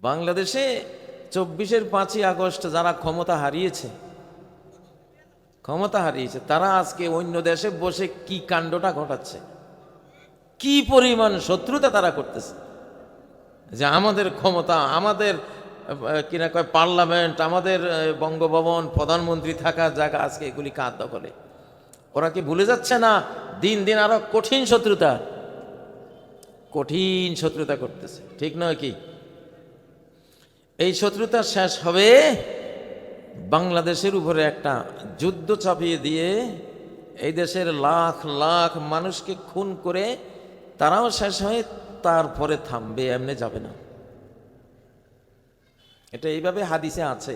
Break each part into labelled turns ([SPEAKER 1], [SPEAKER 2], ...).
[SPEAKER 1] বাংলাদেশে 24-এর 5ই আগস্ট যারা ক্ষমতা হারিয়েছে তারা আজকে অন্য দেশে বসে কি কাণ্ডটা ঘটাচ্ছে, কি পরিমাণ শত্রুতা তারা করতেছে। যে আমাদের ক্ষমতা, আমাদের কিনা কয় পার্লামেন্ট, আমাদের বঙ্গভবন, প্রধানমন্ত্রী থাকার জায়গা, আজকে এগুলি কার দখলে। ওরা কি ভুলে যাচ্ছে না দিন দিন আরো কঠিন শত্রুতা করতেছে, ঠিক নয় কি? এই শত্রুতা শেষ হবে বাংলাদেশের উপরে একটা যুদ্ধ চাপিয়ে দিয়ে, এই দেশের লাখ লাখ মানুষকে খুন করে তারাও শেষ হয়ে তারপরে থামবে, এমনি যাবে না। এটা এইভাবে হাদিসে আছে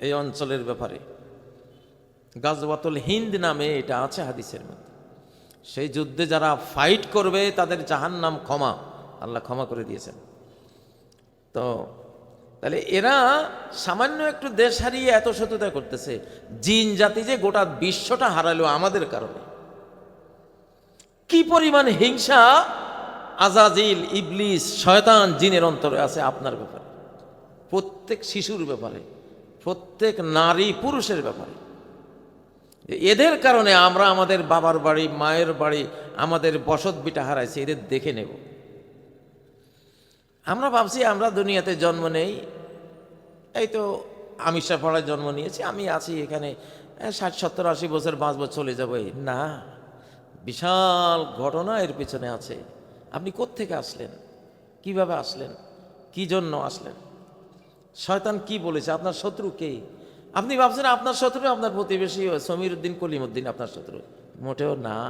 [SPEAKER 1] এই অঞ্চলের ব্যাপারে। গাজওয়াতুল হিন্দ নামে এটা আছে হাদিসের মধ্যে। সেই যুদ্ধে যারা ফাইট করবে তাদের জাহান্নাম আল্লাহ ক্ষমা করে দিয়েছেন। তো তাহলে এরা সামান্য একটু দেশ হারিয়ে এত শত্রুতা করতেছে। জিন জাতি যে গোটা বিশ্বটা হারালো আমাদের কারণে। কি পরিমাণ হিংসা আজাজিল, ইবলিস, শয়তান, জিনের অন্তরে আছে আপনার ব্যাপারে, প্রত্যেক শিশুর ব্যাপারে, প্রত্যেক নারী পুরুষের ব্যাপারে। এদের কারণে আমরা আমাদের বাবার বাড়ি, মায়ের বাড়ি, আমাদের বসত বিটা হারাইছি, এদের দেখে নেব। আমরা ভাবছি আমরা দুনিয়াতে জন্ম নেই, এই তো আমিষা পাড়ায় জন্ম নিয়েছি, আমি আছি এখানে 60, 70, 80 বছর বাঁচবো, চলে যাবো। না, বিশাল ঘটনা এর পিছনে আছে। আপনি কোত্থেকে আসলেন, কিভাবে আসলেন, কি জন্য আসলেন, শয়তান কি বলেছে, আপনার শত্রু কে? আপনি ভাবছেন আপনার শত্রু আপনার প্রতিবেশী সমীর উদ্দিন, কলিমউদ্দিন আপনার শত্রু, মোটেও না।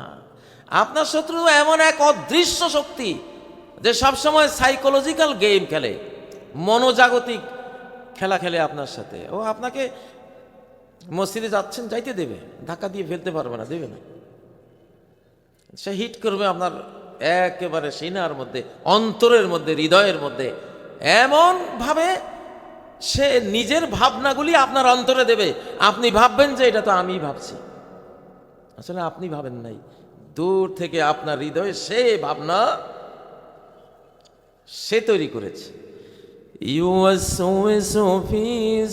[SPEAKER 1] আপনার শত্রু এমন এক অদৃশ্য শক্তি যে সবসময় সাইকোলজিক্যাল গেম খেলে, মনোজাগতিক খেলা খেলে আপনার সাথে। ও আপনাকে মসজিদে যাচ্ছেন, যাইতে দেবে, ধাক্কা দিয়ে ফেলতে পারবে না, দেবে না। সে হিট করবে আপনার একেবারে সিনার মধ্যে, অন্তরের মধ্যে, হৃদয়ের মধ্যে, এমন ভাবে সে নিজের ভাবনাগুলি আপনার অন্তরে দেবে। আপনি ভাববেন যে এটা তো আমি ভাবছি, আসলে আপনি ভাবেন নাই। দূর থেকে আপনার হৃদয়ে সে ভাবনা সে তৈরি করেছে। ইউওয়াসওয়িসু ফি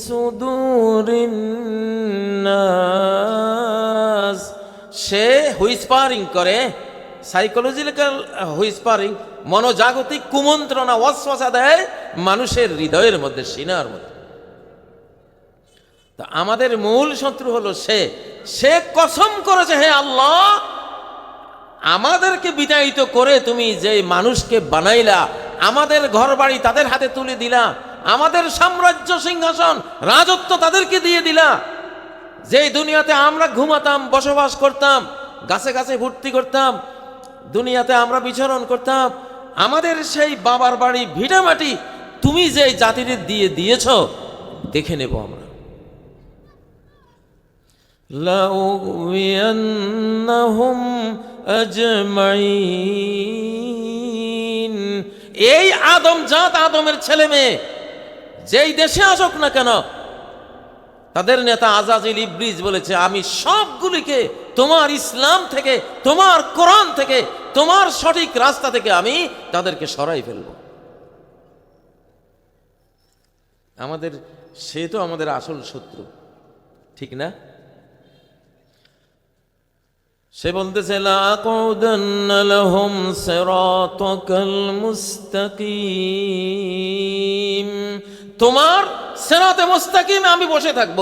[SPEAKER 1] সুদুরিন নাস, সে হুইসপারিং করে, সাইকোলজিক্যাল হুইসপারিং, মনোজাগতিক কুমন্ত্রণা, ওয়াসওয়াসা দেয় মানুষের হৃদয়ের মধ্যে, সিনার মধ্যে। তা আমাদের মূল শত্রু হলো সে কসম করেছে, হে আল্লাহ, আমাদেরকে বিতাড়িত করে তুমি যে মানুষকে বানাইলা, আমাদের ঘর বাড়ি তাদের হাতে তুলে দিলা, আমাদের সাম্রাজ্য, সিংহাসন, রাজত্ব তাদেরকে দিয়ে দিলা। যে দুনিয়াতে আমরা ঘুমাতাম, বসবাস করতাম, গাছে গাছে ভর্তি করতাম, দুনিয়াতে আমরা বিচরণ করতাম, আমাদের সেই বাবার বাড়ি, ভিটামাটি তুমি যে জাতির দিয়ে দিয়েছ, দেখে নেব আমরা। লাউয়িয়ান্নাহুম আজমাইন, এই আদম জাত, আদমের ছেলে মেয়ে যেই দেশে আসুক না কেন, তাদের নেতা আজাজিল, ইবলিস বলেছে, আমি সবগুলিকে তোমার ইসলাম থেকে, তোমার কোরআন থেকে, তোমার সঠিক রাস্তা থেকে আমি তাদেরকে সরাই ফেলব। সে তো আমাদের আসল শত্রু, ঠিক না? সে বলতেছে, লাআকুদান্না লাহুম সিরাতাকাল মুস্তাকিম, তোমার সিরাতে মুস্তাকিমে আমি বসে থাকব।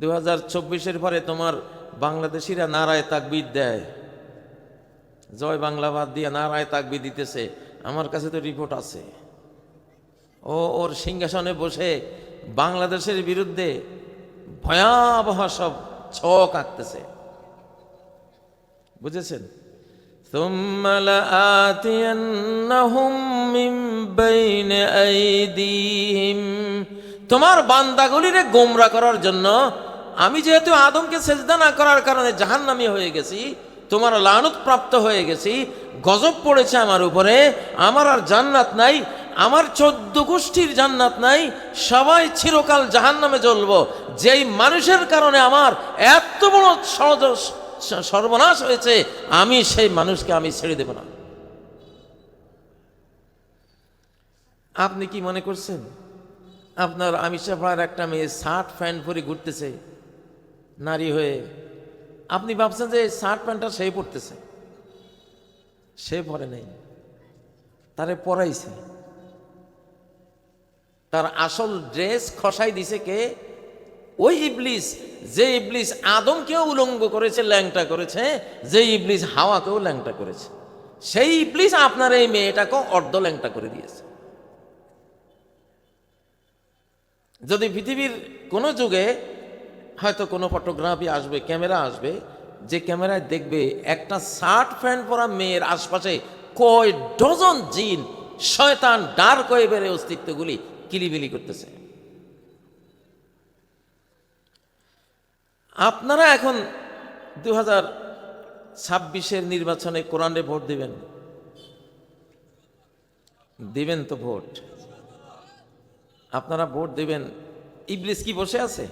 [SPEAKER 1] 2024-এর পরে তোমার বাংলাদেশিরা নারায়ে তাকবীর দেয়, জয় বাংলা বাদ দিয়ে নারায়ে তাকবীর দিতেছে। আমার কাছে তো রিপোর্ট আছে। ওর সিংহাসনে বসে বাংলাদেশের বিরুদ্ধে ভয়াবহ সব ছক আঁকতেছে, বুঝেছেন? সুম্মা লাআতিয়ান্নাহুম মিন বাইনি আইদিহিম, তোমার বান্দাগুলিরে গোমরা করার জন্য আমি যেহেতু আদমকে সেজদা না করার কারণে জাহান্নামী হয়ে গেছি, তোমার লানত প্রাপ্ত হয়ে গেছি, গজব পড়েছে আমার উপরে, আমার আর জান্নাত নাই, আমার 14 গোষ্ঠীর জান্নাত নাই, সবাই চিরকাল জাহান্নামে জ্বলবো। যেই মানুষের কারণে আমার এত বড় সর্বনাশ হয়েছে, আমি সেই মানুষকে আমি ছেড়ে দেব না। আপনি কি মনে করছেন আপনার আমিষা পাড়ার একটা মেয়ে শার্ট প্যান্ট পরে ঘুরতেছে নারী হয়ে? আপনি ভাবছেন যে শার্ট প্যান্টটা সে পরতেছে? সে পরে নাই, তারে পরাইছে। তার আসল ড্রেস খসাই দিছে কে? ওই ইবলিস, যে ইবলিস আদমকেও উলঙ্গ করেছে, ল্যাংটা করেছে, যে ইবলিস হাওয়াকেও ল্যাংটা করেছে, সেই ইবলিস আপনার এই মেয়েটাকেও অর্ধ ল্যাংটা করে দিয়েছে। যদি পৃথিবীর কোনো যুগে হয়তো কোনো ফটোগ্রাফি আসবে, ক্যামেরা আসবে, যে ক্যামেরায় দেখবে একটা শার্ট প্যান্ট পরা মেয়ের আশপাশে কয় ডজন জিন, শয়তান, ডার্ক ওয়েবের অস্তিত্বগুলি কিলিবিলি করতেছে। আপনারা এখন 2026-এর নির্বাচনে কোরআনে ভোট দিবেন, দিবেন তো ভোট? আপনারা ভোট দিবেন, ইবলিস কি বসে আছে?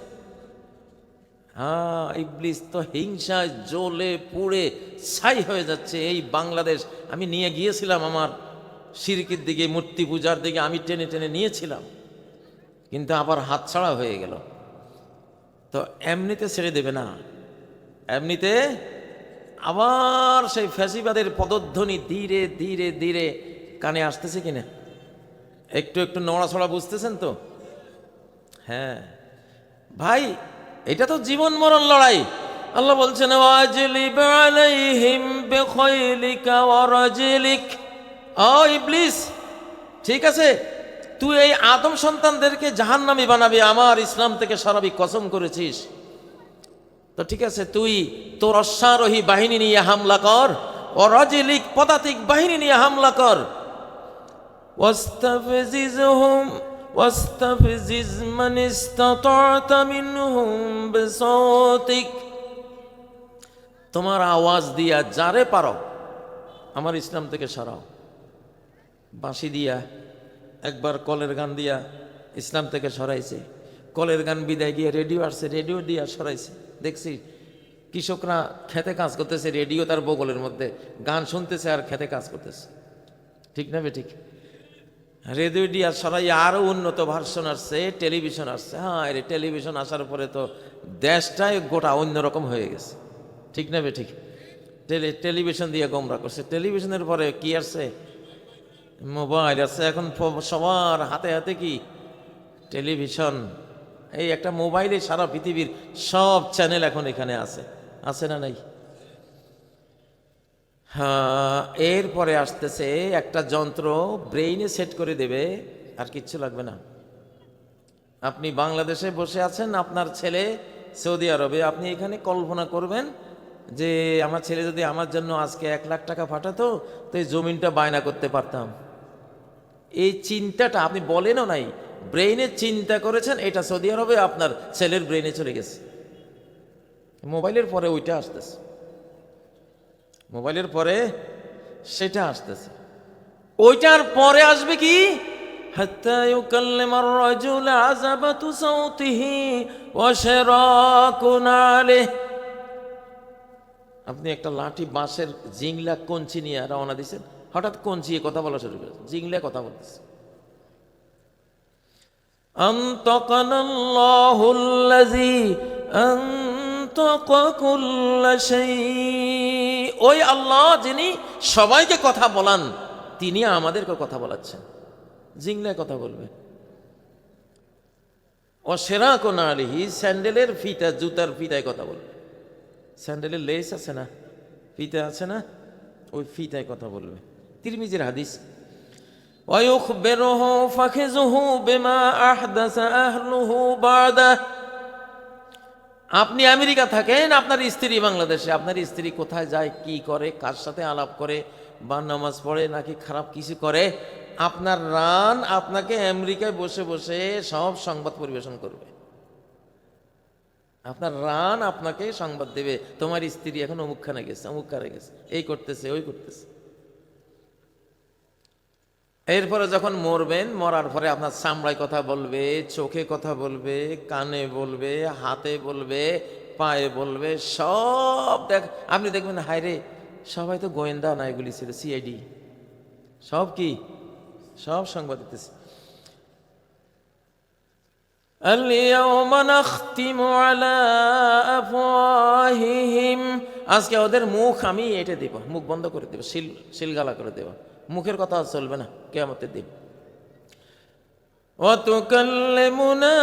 [SPEAKER 1] হ্যাঁ, ইবলিস তো হিংসায় জ্বলে পুড়ে ছাই হয়ে যাচ্ছে। এই বাংলাদেশ আমি নিয়ে গিয়েছিলাম আমার শিরকের দিকে, মূর্তি পূজার দিকে আমি টেনে টেনে নিয়েছিলাম, কিন্তু আবার হাতছাড়া হয়ে গেল। তো এমনিতে ছেড়ে দেবে না, এমনিতে আবার সেই ফ্যাসিবাদের পদধ্বনি ধীরে ধীরে ধীরে কানে আসতেছে কিনা? একটু একটু নড়াছড়া বুঝতেছেন তো? হ্যাঁ ভাই, এটা তো জীবন মরণ লড়াই। আল্লাহ বলছেন ওয়াজলিব আলাইহিম বিখাইলিকা ওয়া রাজলিক। ও ইবলিস, ঠিক আছে, তুই এই আদম সন্তানদেরকে জাহান্নামী বানাবি, আমার ইসলাম থেকে সরাবি, কসম করেছিস। তো ঠিক আছে, তুই তোর অশ্বারোহী বাহিনী নিয়ে হামলা কর, ও রাজলিক পদাতিক বাহিনী নিয়ে হামলা কর। ওয়াস্তাফজিজহুম ওয়াস্তাফজিজ মান ইসতাতা'তা মিনহুম বিসাওতিক। তোমার আওয়াজ দিয়া যারে পারো আমার ইসলাম থেকে সরাও। বাঁশি দিয়া, একবার কলের গান দিয়া ইসলাম থেকে সরাইছে, কলের গান বিদায় গিয়ে রেডিও আসছে, রেডিও দিয়া সরাইছে। দেখছি কৃষকরা খেতে কাজ করতেছে, রেডিও তার বগলের মধ্যে, গান শুনতেছে আর খেতে কাজ করতেছে। ঠিক না বে ঠিক? রেডিও দিয়া সরাই আরো উন্নত ভার্সন আসছে, টেলিভিশন আসছে। হ্যাঁ রে, টেলিভিশন আসার পরে তো দেশটাই গোটা অন্যরকম হয়ে গেছে। ঠিক না বে ঠিক? টেলিভিশন দিয়ে গোমরা করছে। টেলিভিশনের পরে কি আসছে? মোবাইল আছে। এখন সবার হাতে হাতে কি? টেলিভিশন। এই একটা মোবাইলে সারা পৃথিবীর সব চ্যানেল এখন এখানে আছে, আছে না নাই? হ্যাঁ, এরপরে আসতেছে একটা যন্ত্র ব্রেইনে সেট করে দেবে, আর কিচ্ছু লাগবে না। আপনি বাংলাদেশে বসে আছেন, আপনার ছেলে সৌদি আরবে, আপনি এখানে কল্পনা করবেন যে আমার ছেলে যদি আমার জন্য আজকে 1,00,000 টাকা পাঠাতো তো এই জমিনটা বায়না করতে পারতাম। এই চিন্তাটা আপনি বলেনও নাই, ব্রেইনে চিন্তা করেছেন, এটা সৌদি আরবে আপনার ছেলের ব্রেইনে চলে গেছে। মোবাইলের পরে ওইটা আসতেছে, মোবাইলের পরে সেটা আসতেছে। ওইটার পরে আসবে কি? হাত্তা ইউকাল্লিমার রাজুল আযাবাতু সাওতিহি ওয়া শিরাকুন আলাইহি। আপনি একটা লাঠি বাঁশের জিংলা কঞ্চি নিয়ে রওনা দিয়েছেন, হঠাৎ কঞ্চিয়ে কথা বলা শুরু করেছে, জিংলা কথা বলতেছে। আনতাকানাল্লাহুল্লাযী আনতাকা কুল্লা শাই। ওই আল্লাহ যিনি সবাইকে কথা বলান, তিনি আমাদেরকে কথা বলাচ্ছেন, জিংলায় কথা বলবে। ও শিরাকুন আলাইহি, স্যান্ডেলের ফিতা, জুতার ফিতায় কথা বলবে। স্যান্ডেলের লেস আছে না, ফিতা আছে না, ওই ফিতায় কথা বলবে। তিরমিজির হাদিস। ওয়ায়ুখবিরুহু ফাখিযুহু বিমা আহদাসা আহলুহু বাদা। আপনি আমেরিকা থাকেন, আপনার স্ত্রী বাংলাদেশে, আপনার স্ত্রী কোথায় যায়, কি করে, কার সাথে আলাপ করে, বা নামাজ পড়ে নাকি খারাপ কিছু করে, আপনার রান আপনাকে আমেরিকায় বসে বসে সব সংবাদ পরিবেশন করবে। আপনার রান আপনাকে সংবাদ দেবে, তোমার স্ত্রী এখন অমুকখানে গেছে, অমুকখানে গেছে, এই করতেছে, ওই করতেছে। এরপরে যখন মরবেন, মরার পরে আপনার চামড়ায় কথা বলবে, চোখে কথা বলবে, কানে বলবে, হাতে বলবে, পায়ে বলবে, সব আপনি দেখবেন হায় রে, সবাই তো গোয়েন্দা না, এগুলি ছিল সিআইডি, সব কি, সব সংবাদ দিতেছে। اليوم نختم على أفواههم, আজকে ওদের মুখ আমি এটা দেব, মুখ বন্ধ করে দেব, শিলগালা করে দেব, মুখের কথা আর চলবে না কিয়ামতের দিন। وتكلمنا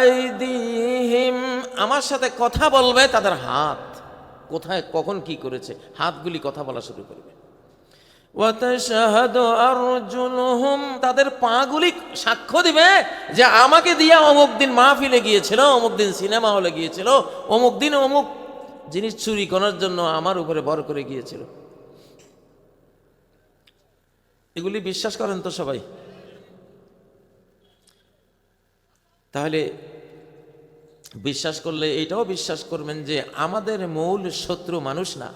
[SPEAKER 1] أيديهم, আমার সাথে কথা বলবে তাদের হাত, কোথায় কখন কি করেছে হাতগুলি কথা বলা শুরু করবে। وتشهد أرجلهم, তাদের পাগুলি সাক্ষ্য দিবে যে আমাকে দিয়া অমুক দিন মাহফিলে গিয়েছিল, অমুক দিন সিনেমা হলে গিয়েছিল, অমুক দিন অমুক জিনিস চুরি করার জন্য আমার উপরে ভর করে গিয়েছিল। এগুলি বিশ্বাস করেন তো সবাই? তাহলে বিশ্বাস করলে এটাও বিশ্বাস করবেন যে আমাদের মূল শত্রু মানুষ না,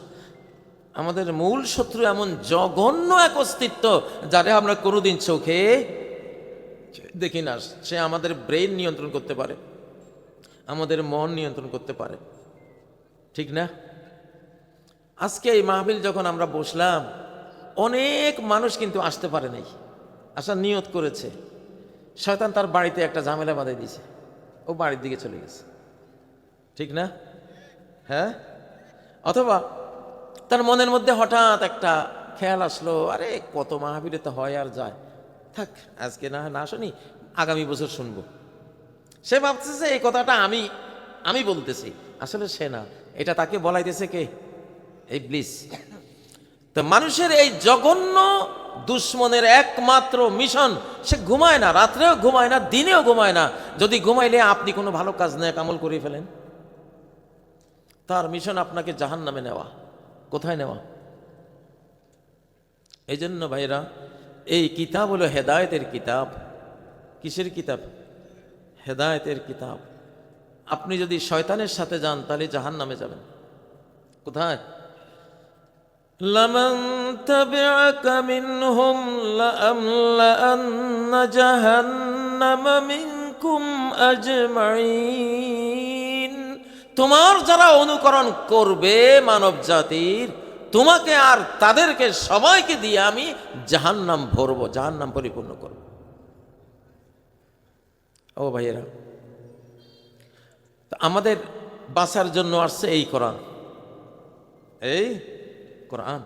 [SPEAKER 1] আমাদের মূল শত্রু এমন জঘন্য এক অস্তিত্ব যারে আমরা কোনোদিন চোখে দেখি না। সে আমাদের ব্রেন নিয়ন্ত্রণ করতে পারে, আমাদের মন নিয়ন্ত্রণ করতে পারে, ঠিক না? আজকে এই মাহফিল যখন আমরা বসলাম, অনেক মানুষ কিন্তু আসতে পারে নাই, আসার নিয়ত করেছে, শয়তান তার বাড়িতে একটা ঝামেলা বাঁধিয়ে দিয়েছে, ও বাড়ির দিকে চলে গেছে, ঠিক না? হ্যাঁ, অথবা তার মনের মধ্যে হঠাৎ একটা খেয়াল আসলো, আরে কত মাহফিলে তো হয় আর যায়, থাক আজকে না শুনি, আগামী বছর শুনবো। সে ভাবতেছে এই কথাটা আমি বলতেছি, আসলে সে না, এটা তাকে বলাইতেছে কে? ইবলিস। তো মানুষের এই জঘন্য দুশ্মনের একমাত্র মিশন, সে ঘুমায় না, রাত্রেও ঘুমায় না, দিনেও ঘুমায় না। যদি ঘুমাইলে আপনি কোনো ভালো কাজ নেক আমল করে ফেলেন, তার মিশন আপনাকে জাহান্নামে নেওয়া। কোথায় নেওয়া? এই জন্য ভাইরা, এই কিতাব হলো হেদায়েতের কিতাব। কিসের কিতাব? হেদায়েতের কিতাব। আপনি যদি শয়তানের সাথে যান তাহলে জাহান্নামে যাবেন। কোথায়? লামান তাবিআকা মিনহুম লাআমলাআন্না জাহান্নামা মিনকুম আজমাইন। তোমার যারা অনুকরণ করবে মানব জাতির, তোমাকে আর তাদেরকে সবাইকে দিয়ে আমি জাহান্নাম ভরবো, জাহান্নাম পরিপূর্ণ করব। ও ভাইয়েরা, আমাদের বাঁচার জন্য আসছে এই কোরআন। এই কোরআন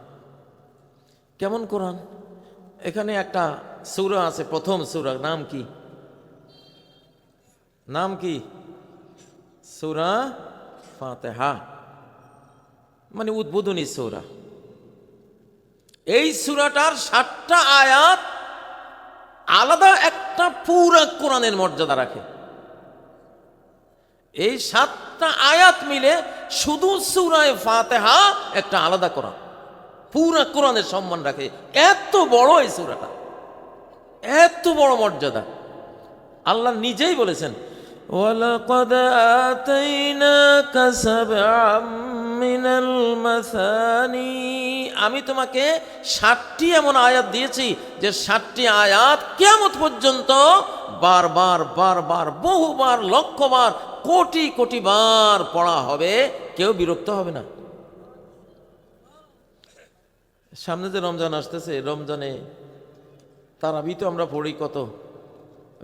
[SPEAKER 1] কেমন কোরআন? এখানে একটা সূরা আছে, প্রথম সূরা, নাম কি? নাম কি? সূরা ফাতিহা, মানে উদ্বোধনী সূরা। এই সূরাটার 7টা আয়াত আলাদা একটা পুরা কোরআনের মর্যাদা রাখে। এই 7টা আয়াত মিলে শুধু সূরা ফাতিহা একটা আলাদা কোরআন, পুরা কোরআনের সম্মান রাখে। এত বড় এই সূরাটা, এত বড় মর্যাদা। আল্লাহ নিজেই বলেছেন, ওয়ালাকাদ আতাইনাকা সাবআম মিনাল মাসানি, আমি তোমাকে 7টি এমন আয়াত দিয়েছি যে 7টি আয়াত কিয়ামত পর্যন্ত বারবার বারবার বহুবার লক্ষবার কোটি কোটি বার পড়া হবে, কেউ বিরক্ত হবে না। সামনে যে রমজান আসতেছে, রমজানে তারাবি তো আমরা পড়ি কত?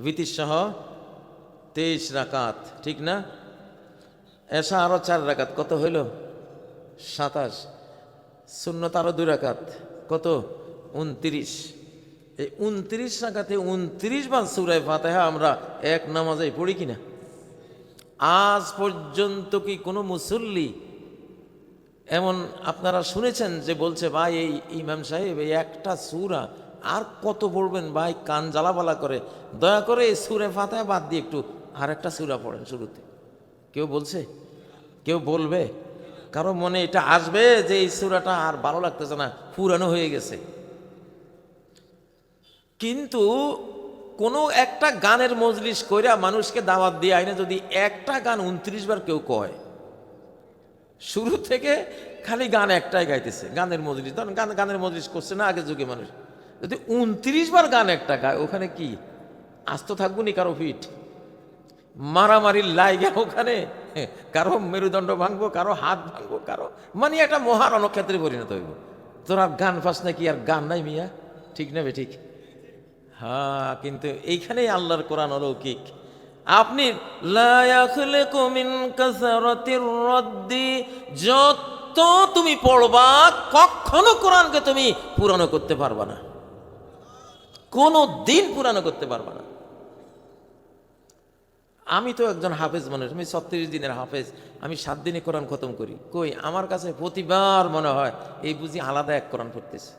[SPEAKER 1] ভিতির সহ 23 রাকাত, ঠিক না? এশা আরো 4 রাকাত, কত হইল? 27। সুন্নত আরো 2 রাকাত, কত? 29। এই 29 রাকাতে 29 বার সূরা ফাতিহা আমরা এক নামাজে পড়ি কিনা? আজ পর্যন্ত কি কোনো মুসল্লি এমন আপনারা শুনেছেন যে বলছে, ভাই এই ইমাম সাহেব এই একটা সূরা আর কত পড়বেন ভাই, কান জ্বালাবালা করে, দয়া করে এই সূরা ফাতিহা বাদ দিয়ে একটু আর একটা সূরা পড়েন শুরুতে? কেউ বলছে? কেউ বলবে? কারো মনে এটা আসবে যে এই সূরাটা আর ভালো লাগতেছে না, পুরানো হয়ে গেছে? কিন্তু কোনো একটা গানের মজলিস কইরা মানুষকে দাওয়াত দিয়ে আইনে যদি একটা গান 29 বার কেউ কয়, শুরু থেকে খালি গান একটাই গাইতেছে, গানের মজলিস, ধরেন গানের মজলিস করছে না আগের যুগে মানুষ, যদি 29 বার গান একটা গায়, ওখানে কি আস্ত থাকবো নি কারো ফিট? মারামারির লাইগা ওখানে কারো মেরুদণ্ড ভাঙবো, কারো হাত ভাঙবো, কারো মানে একটা মহা রণক্ষেত্রে পরিণত হইব। তোর আর গান ফাঁস নাকি আর গান নাই মিয়া, ঠিক না বে ঠিক? হ্যাঁ, কিন্তু এইখানেই আল্লাহর কোরআন অলৌকিক। আপনি লা ইয়াখলিকু মিন কাসরাতির রাদ্দি, যত তুমি পড়বা কখনো কোরআনকে তুমি পুরানো করতে পারবা না, কোনো দিন পুরানো করতে পারবা না। আমি তো একজন হাফেজ মানুষ, আমি 36 দিনের হাফেজ, আমি 7 দিনে কোরআন খতম করি। কই, আমার কাছে প্রতিবার মনে হয় এই বুঝি আলাদা এক কোরআন পড়তেছে।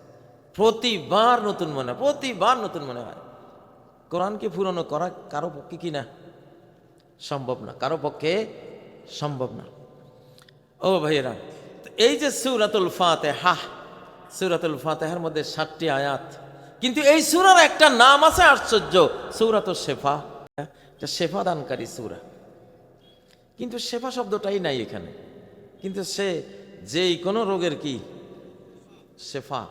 [SPEAKER 1] প্রতিবার নতুন মনে হয়, প্রতিবার নতুন মনে হয়। কোরআনকে পুরানো করা কারো পক্ষে কি না? সম্ভব না, কারো পক্ষে সম্ভব না। ও ভাইয়েরা, এই যে সূরাতুল ফাতিহা, সূরাতুল ফাতিহার মধ্যে 7টি আয়াত, কিন্তু এই সূরার একটা নাম আছে আশ্চর্য, সূরাতুশ শিফা। এটা শেফা দানকারী সূরা, কিন্তু শেফা শব্দটাই নাই এখানে। কিন্তু সে যেই কোনো রোগের কি শেফা,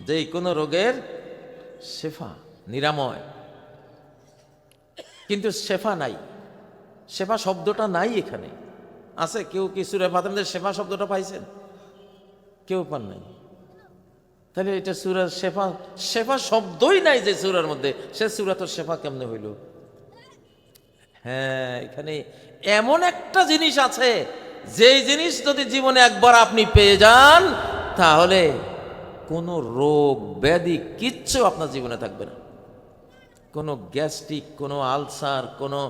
[SPEAKER 1] যেই কোনো রোগের শেফা, নিরাময়। কিন্তু শেফা নাই, শেফা শব্দটা নাই এখানে। আছে কেউ কি সূরা ফাতিহার শেফা শব্দটা পাইছেন? কেউ পান নাই। তাহলে এটা সূরার শেফা, শেফা শব্দই নাই যে সূরার মধ্যে, সে সূরাতুশ শিফা কেমনে হইল? হ্যাঁ, এখানে এমন একটা জিনিস আছে, যেই জিনিস যদি জীবনে একবার আপনি পেয়ে যান, তাহলে কোনো রোগ ব্যাধি কিচ্ছু আপনার জীবনে থাকবে না। কোনো গ্যাস্ট্রিক, কোনো আলসার, কোনো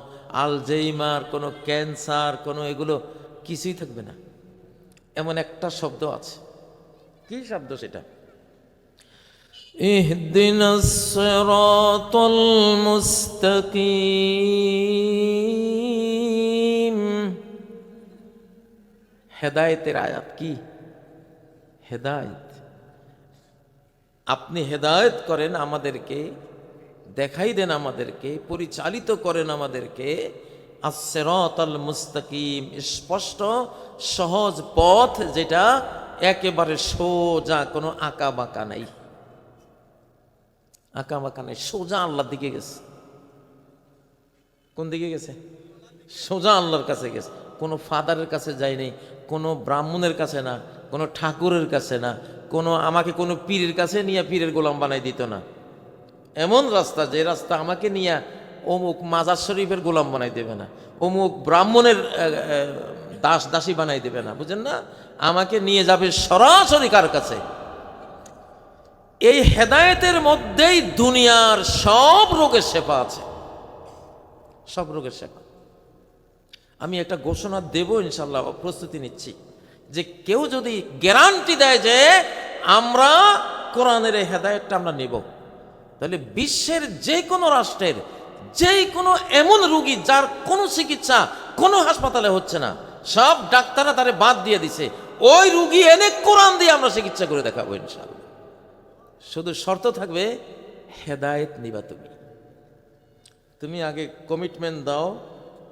[SPEAKER 1] আলজেইমার, কোনো ক্যান্সার, কোনো এগুলো কিছুই থাকবে না। এমন একটা শব্দ আছে। কি শব্দ সেটা? ইহদিনাস সিরাতাল মুস্তাকিম। হেদায়েতের আয়াত। কি হেদায়েত? আপনি হেদায়েত করেন আমাদেরকে, দেখাই দেন আমাদেরকে, পরিচালিত করেন আমাদেরকে আস-সিরাতাল মুস্তাকিম, স্পষ্ট সহজ পথ, যেটা একেবারে সোজা, কোনো আঁকা বাঁকা নাই। আঁকা বাঁকা নাই, সোজা আল্লাহর দিকে গেছে। কোন দিকে গেছে? সোজা আল্লাহর কাছে গেছে। কোনো ফাদারের কাছে যায়নি, কোনো ব্রাহ্মণের কাছে না, কোনো ঠাকুরের কাছে না, কোনো আমাকে কোনো পীরের কাছে নিয়ে পীরের গোলাম বানাই দিত না। এমন রাস্তা, যে রাস্তা আমাকে নিয়ে অমুক মাজার শরীফের গোলাম বানাই দেবে না, অমুক ব্রাহ্মণের দাস দাসী বানাই দেবে না, বুঝেন না? আমাকে নিয়ে যাবে সরাসরি কার কাছে? এই হেদায়েতের মধ্যেই দুনিয়ার সব রোগের শেফা আছে, সব রোগের শেফা। আমি একটা ঘোষণা দেব, ইনশাল্লাহ প্রস্তুতি নিচ্ছি, যে কেউ যদি গ্যারান্টি দেয় যে আমরা কোরআনের এই হেদায়েতটা আমরা নেব, তাহলে বিশ্বের যে কোনো রাষ্ট্রের যে কোনো এমন রোগী যার কোনো চিকিৎসা কোনো হাসপাতালে হচ্ছে না, সব ডাক্তাররা তারে বাদ দিয়ে দিছে, ওই রুগী এনে কোরআন দিয়ে আমরা চিকিৎসা করে দেখাবো ইনশাআল্লাহ। শুধু শর্ত থাকবে হেদায়েত নিবা তুমি আগে কমিটমেন্ট দাও,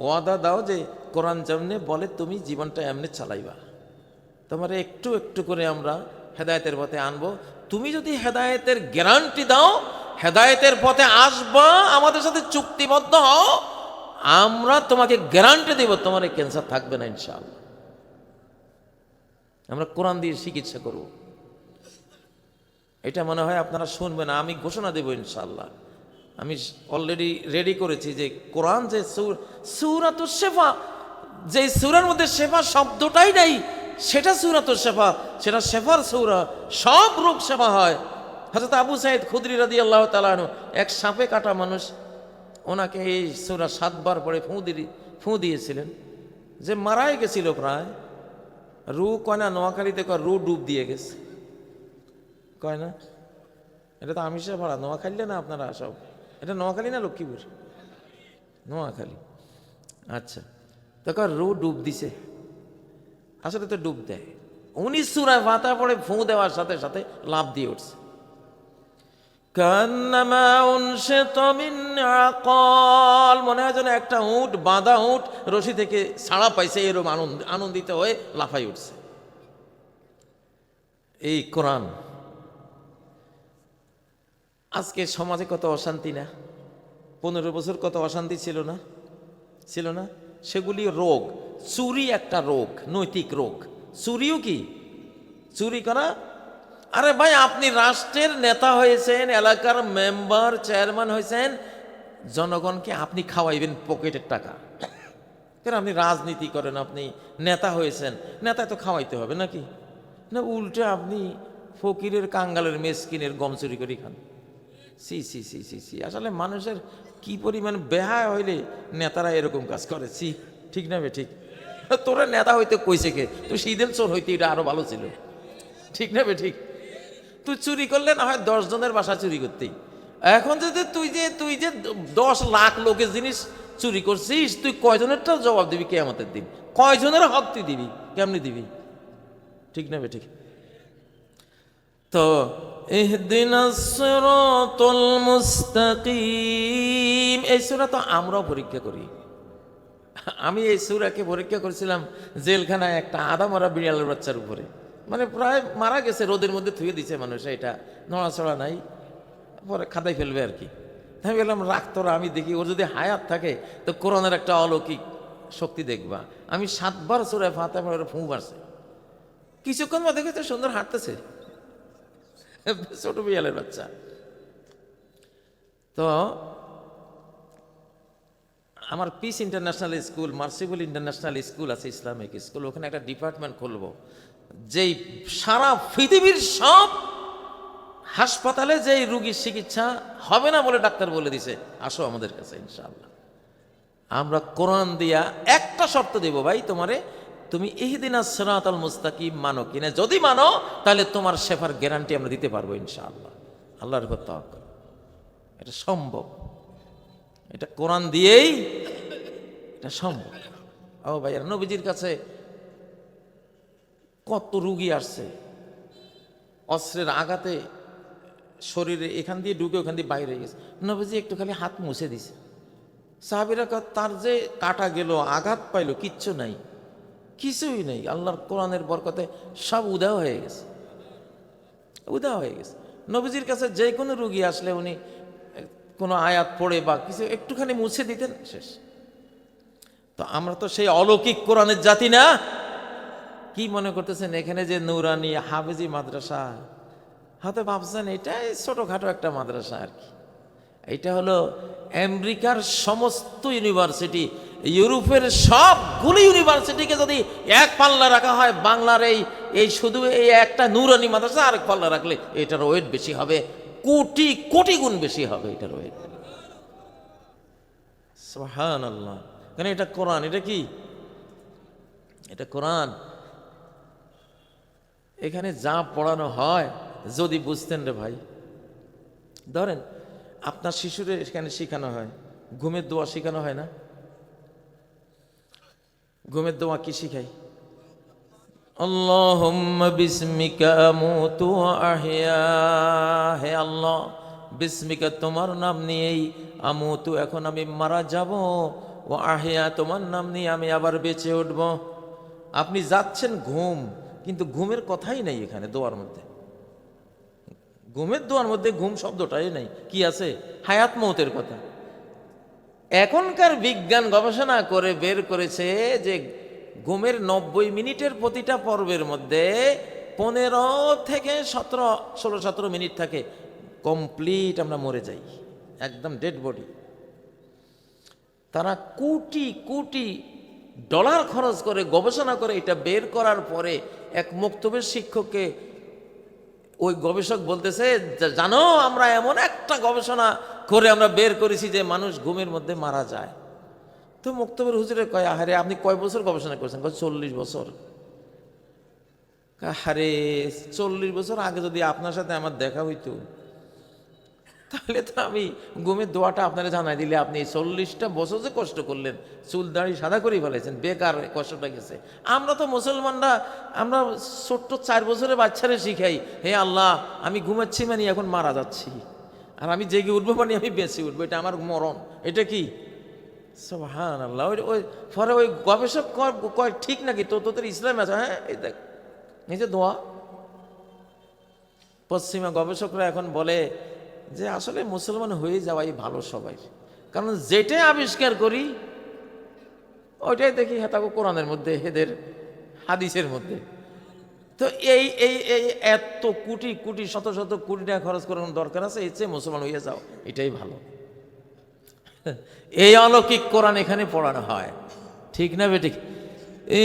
[SPEAKER 1] ওয়াদা দাও যে কোরআন যেমনে বলে তুমি জীবনটা এমনি চালাইবা। তোমার একটু একটু করে আমরা হেদায়েতের পথে আনবো। তুমি যদি হেদায়েতের গ্যারান্টি দাও, হেদায়েতের পথে আসবা, আমাদের সাথে চুক্তিবদ্ধ হও, আমরা তোমাকে গ্যারান্টি দেব তোমার এই ক্যান্সার থাকবে না ইনশাআল্লাহ। আমরা কোরআন দিয়ে চিকিৎসা করব। এটা মনে হয় আপনারা শুনবেন, আমি ঘোষণা দেব ইনশাআল্লাহ। আমি অলরেডি রেডি করেছি যে কোরআন যে সূরাতুশ শিফা, যে সূরার মধ্যে শিফা শব্দটাই নাই, সেটা সূরাতুশ শিফা, সেটা শিফার সূরা, সব রোগ শিফা হয়। হযরত আবু সাঈদ খুদরি রাদিয়াল্লাহু তাআলা আনহু, এক সাপে কাটা মানুষ, ওনাকে এই সূরা 7 বার পড়ে ফু দিয়েছিলেন, যে মারাই গেছিল প্রায়। রু কয় না, নোয়াখালীতে কয় রু ডুব দিয়ে গেছে, কয় না? এটা তো আমিষে ভরা, নোয়াখালী না আপনারা সব? এটা নোয়াখালী না লক্ষ্মীপুর? নোয়াখালী। আচ্ছা, তো কয় রু ডুব দিছে, আসলে তো ডুব দেয়। উনি সূরা ফাতিহা পড়ে ফু দেওয়ার সাথে সাথে লাফ দিয়ে উঠছে। কান্নামা উনশিতা মিন আকাল, মনে হয় যেন একটা উট, বাঁধা উট রশি থেকে ছাড়া পাইছে, এরকম আনন্দিত হয়ে লাফাই উঠছে। এই কোরআন। আজকে সমাজে কত অশান্তি না? 15 বছর কত অশান্তি ছিল না? ছিল না? সেগুলি রোগ। চুরি একটা রোগ, নৈতিক রোগ। চুরিও কি? চুরি করা। আরে ভাই, আপনি রাষ্ট্রের নেতা হয়েছেন, এলাকার মেম্বার, চেয়ারম্যান হয়েছেন, জনগণকে আপনি খাওয়াইবেন পকেটের টাকা। কেন আপনি রাজনীতি করেন, আপনি নেতা হয়েছেন, নেতায় তো খাওয়াইতে হবে নাকি? না উল্টে আপনি ফকিরের কাঙ্গালের মেসকিনের গম চুরি করে খান। সি সি সি সি সি, আসলে মানুষের কি পরিমাণ বেহায় হইলে নেতারা এরকম কাজ করে। সি, ঠিক না বে ঠিক? তোরা নেতা হইতে কইছে কে? তুই শীতের চোর হইতে এটা আরো ভালো ছিল, ঠিক না বে ঠিক? তুই চুরি করলে না হয় 10 জনের বাসা চুরি করতেই। এখন যদি তুই যে 10 লাখ লোকের জিনিস চুরি করছিস, তুই কয়জনেরটা জবাব দিবি কিয়ামতের দিন? কয়জনের হক তুই দিবি? কেমনি দিবি? ঠিক না বে ঠিক? তো ইহদিনাস সিরাতাল মুস্তাকিম, এই সূরা তো আমরাও পরীক্ষা করি। আমি এই সূরাকে পরীক্ষা করেছিলাম জেলখানায় একটা আদা মরা বিড়ালের বাচ্চার উপরে, মানে প্রায় মারা গেছে, রোদের মধ্যে থুয়ে দিছে মানুষ, এটা নড়াচড়া নাই, পরে খাদাই ফেলবে আর কি। আমি বললাম রাখ তোরা, আমি দেখি ওর যদি হায়াত থাকে তো কোরআনের একটা অলৌকিক শক্তি দেখবা। আমি 7 বার সূরা ফাতিহা পড়ে ফু মারছে, কিছুক্ষণ মধ্যে দেখে তো সুন্দর হাঁটতেছে, ছোট বিড়ালের বাচ্চা। তো আমার পিস ইন্টারন্যাশনাল স্কুল, মার্সিবল ইন্টারন্যাশনাল স্কুল আছে, ইসলামিক স্কুল, ওখানে একটা ডিপার্টমেন্ট খুলবো, যেই সারা পৃথিবীর সব হাসপাতালে যেই রুগীর চিকিৎসা হবে না বলে ডাক্তার বলে দিছে, আসো আমাদের কাছে ইনশাআল্লাহ। আমরা কোরআন দিয়া একটা শর্ত দেব, ভাই তোমারে, তুমি ইহদিনাস সিরাতাল মুস্তাকিম মানো কিনা, যদি মানো তাহলে তোমার শেফার গ্যারান্টি আমরা দিতে পারবো ইনশাআল্লাহ। আল্লাহর উপর তাওয়াক্কুল, এটা সম্ভব, এটা কোরআন দিয়েই এটা সম্ভব। ও ভাইয়া, নবীজির কাছে কত রুগী আসছে, অস্ত্রের আঘাতে শরীরে এখান দিয়ে ঢুকে ওখান দিয়ে বাইরে গেছে, নবীজি একটু খালি হাত মুছে দিছে, সাহাবীরা তার যে কাটা গেল, আঘাত পাইলো, কিচ্ছু নাই, কিছুই নেই, আল্লাহর কোরআনের বরকতে সব উদা হয়ে গেছে, উদা হয়ে গেছে। নবীজির কাছে যে কোনো রুগী আসলে উনি কোনো আয়াত পড়ে বা কিছু একটুখানি মুছে দিতেন, শেষ। তো আমরা তো সেই অলৌকিক কোরআনের জাতি না? কি মনে করতেছেন এখানে যে নুরানি হাফেজি মাদ্রাসা, হয়তো ভাবছেন এটাই ছোটখাটো একটা মাদ্রাসা আর কি। এটা হলো আমেরিকার সমস্ত ইউনিভার্সিটি, ইউরোপের সবগুলো ইউনিভার্সিটিকে যদি এক পাল্লা রাখা হয়, বাংলার এই শুধু এই একটা নুরানি মাদ্রাসা আরেক পাল্লা রাখলে এটার ওয়েট বেশি হবে, কোটি কোটি গুণ বেশি হবে এটার ওয়েট। সুবহানাল্লাহ। কেন? এটা কোরআন। এটা কি? এটা কোরআন। এখানে যা পড়ানো হয় যদি বুঝতেন রে ভাই, ধরেন আপনার শিশুরে এখানে শেখানো হয়, ঘুমের দোয়া শেখানো হয় না? ঘুমের দোয়া কি শিখাই? আল্লাহুম্মা বিসমিকা আমুতু ওয়া আহইয়া, হে আল্লাহ বিসমিকা তোমার নাম নিয়েই, আমুতু এখন আমি মারা যাব, ও আহইয়া তোমার নাম নিয়ে আমি আবার বেঁচে উঠব। আপনি যাচ্ছেন ঘুম, কিন্তু ঘুমের কথাই নেই এখানে দোয়ার মধ্যে, ঘুমের দোয়ার মধ্যে ঘুম শব্দটাই নেই। কি আছে? হায়াত মৌতের কথা। এখনকার বিজ্ঞান গবেষণা করে বের করেছে যে ঘুমের 90 মিনিটের প্রতিটা পর্বের মধ্যে 15 থেকে 16-17 মিনিট থাকে, কমপ্লিট আমরা মরে যাই, একদম ডেড বডি। তারা কোটি কোটি ডলার খরচ করে গবেষণা করে এটা বের করার পরে এক মক্তবের শিক্ষককে ওই গবেষক বলতেছে, জানো আমরা এমন একটা গবেষণা করে আমরা বের করেছি যে মানুষ ঘুমের মধ্যে মারা যায়। তো মক্তবের হুজুরে কয়, আহারে আপনি কয় বছর গবেষণা করেছেন? 40 বছর। আরে 40 বছর আগে যদি আপনার সাথে আমার দেখা হইতো, তাহলে তো আমি ঘুমের দোয়াটা আপনারা জানাই দিলে, আপনি 40টা বছর যে কষ্ট করলেন, চুল দাড়ি সাদা করে ফেলেছেন, বেকার কষ্টটা গেছে। আমরা তো মুসলমানরা, আমরা ছোট্ট 4 বছরের বাচ্চারে শিখাই, হে আল্লাহ আমি ঘুমাচ্ছি মানে এখন মারা যাচ্ছি, আর আমি জেগে উঠবো মানে আমি বেঁচে উঠবো, এটা আমার মরণ। এটা কি? সুবহানাল্লাহ। ওই পরে ওই গবেষক কয় ঠিক নাকি, তোদের ইসলাম আছে? হ্যাঁ এই দেখ এই যে দোয়া। পশ্চিমা গবেষকরা এখন বলে যে আসলে মুসলমান হয়ে যাওয়াই ভালো সবাই, কারণ যেটাই আবিষ্কার করি ওইটাই দেখি হেতাকো কোরআনের মধ্যে, এদের হাদিসের মধ্যে। তো এই এই এই এত কোটি কোটি শত শত কোটি টাকা খরচ করানোর দরকার আছে? এর চেয়ে মুসলমান হয়ে যাও, এটাই ভালো। এই অলৌকিক কোরআন এখানে পড়ানো হয়, ঠিক না বেঠিক?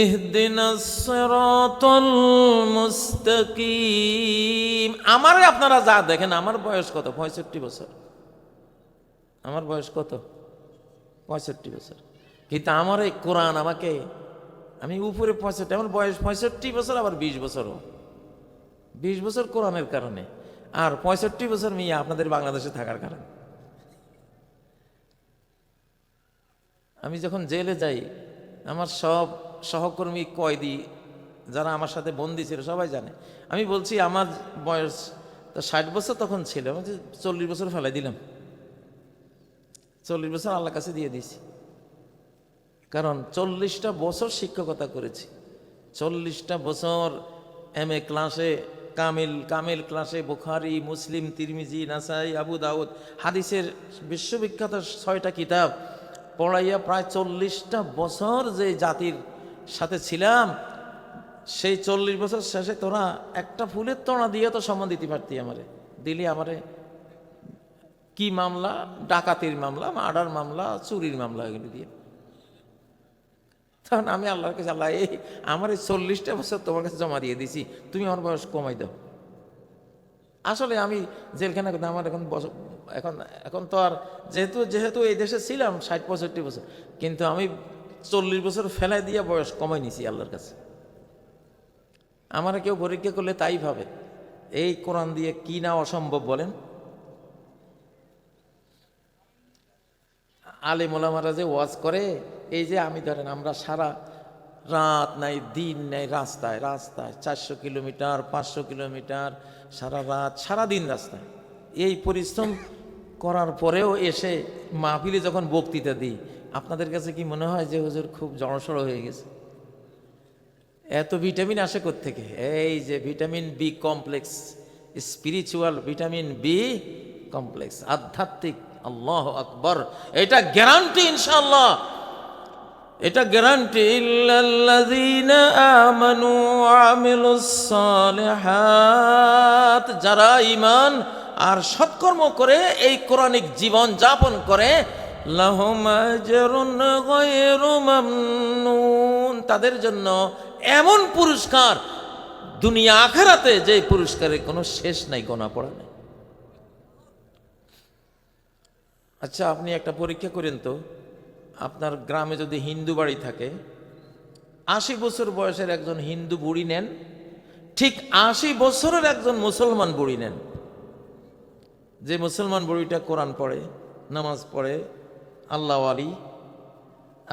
[SPEAKER 1] ইহদিনাস সিরাতাল মুস্তাকিম। আমারে আপনারা যা দেখেন, আমার বয়স কত? 65 বছর। আমার বয়স কত? 65 বছর। কিন্তু আমার এই কোরআন আমাকে, আমি উপরে 65, আমার বয়স 65 বছর, আবার 20 বছরও। 20 বছর কোরআনের কারণে, আর 65 বছর মিয়া আপনাদের বাংলাদেশে থাকার কারণে। আমি যখন জেলে যাই, আমার সব সহকর্মী কয়েদি যারা আমার সাথে বন্দি ছিল সবাই জানে, আমি বলছি আমার বয়স তো 60 বছর তখন ছিল, আমি 40 বছর ফেলাই দিলাম। 40 বছর আল্লাহর কাছে দিয়ে দিয়েছি, কারণ 40টা বছর শিক্ষকতা করেছি। 40টা বছর MA ক্লাসে, কামিল ক্লাসে বুখারী, মুসলিম, তিরমিজি, নাসাই, আবু দাউদ হাদিসের বিশ্ববিখ্যাত 6টা কিতাব পড়াইয়া প্রায় 40টা বছর যে জাতির সাথে ছিলাম, সেই 40 বছর শেষে তোরা একটা ফুলের তোড়া দিয়ে তো সম্মান দিতে পারতি, আমারে দিলি। আমারে কি মামলা? ডাকাতির মামলা, মার্ডার মামলা, চুরির মামলা, এগুলি দিয়ে। তখন আমি আল্লাহর কাছে, আল্লাহ এই আমার এই 40টা বছর তোমার কাছে জমা দিয়ে দিছি, তুমি আমার বয়স কমাই দাও। আসলে আমি জেলখানা করতে আমার এখন তো আর যেহেতু এই দেশে ছিলাম 60-65 বছর, কিন্তু আমি 40 বছর ফেলাই দিয়ে বয়স কমাই নিছি আল্লাহর কাছে। আমার কেউ পরীক্ষা করলে তাই ভাবে এই কোরআন দিয়ে কি না অসম্ভব বলেন। আলেম ওলামারা যে ওয়াজ করে, এই যে আমি ধরেন আমরা সারা রাত নাই দিন নাই রাস্তায় 400 কিলোমিটার 500 কিলোমিটার সারা রাত সারা দিন রাস্তায়, এই পরিশ্রম করার পরেও এসে মাহফিলে যখন বক্তৃতা দিই, আপনাদের কাছে কি মনে হয় যে হুজুর খুব জড়সড় হয়ে গেছে? এত ভিটামিন আসে কোত্থেকে? এই যে vitamin B complex, spiritual vitamin B complex, আধ্যাত্মিক। আল্লাহু আকবার, এটা গ্যারান্টি ইনশাআল্লাহ, এটা গ্যারান্টি। ইল্লাল্লাযীনা আমানু ওয়া আমিলুস সালিহাত, যারা ঈমান আর সৎকর্ম করে এই কোরআনিক জীবন যাপন করে, লাহুম আজরুন গায়রু মামনুন, তাদের জন্য এমন পুরস্কার দুনিয়া আখিরাতে যে পুরস্কারের কোনো শেষ নাই, গোনা পড়া নাই। আচ্ছা, আপনি একটা পরীক্ষা করেন তো, আপনার গ্রামে যদি হিন্দু বাড়ি থাকে, 80 বছর বয়সের একজন হিন্দু বুড়ি নেন, ঠিক 80 বছরের একজন মুসলমান বুড়ি নেন। যে মুসলমান বুড়িটা কোরআন পড়ে, নামাজ পড়ে, আল্লাহওয়ালি,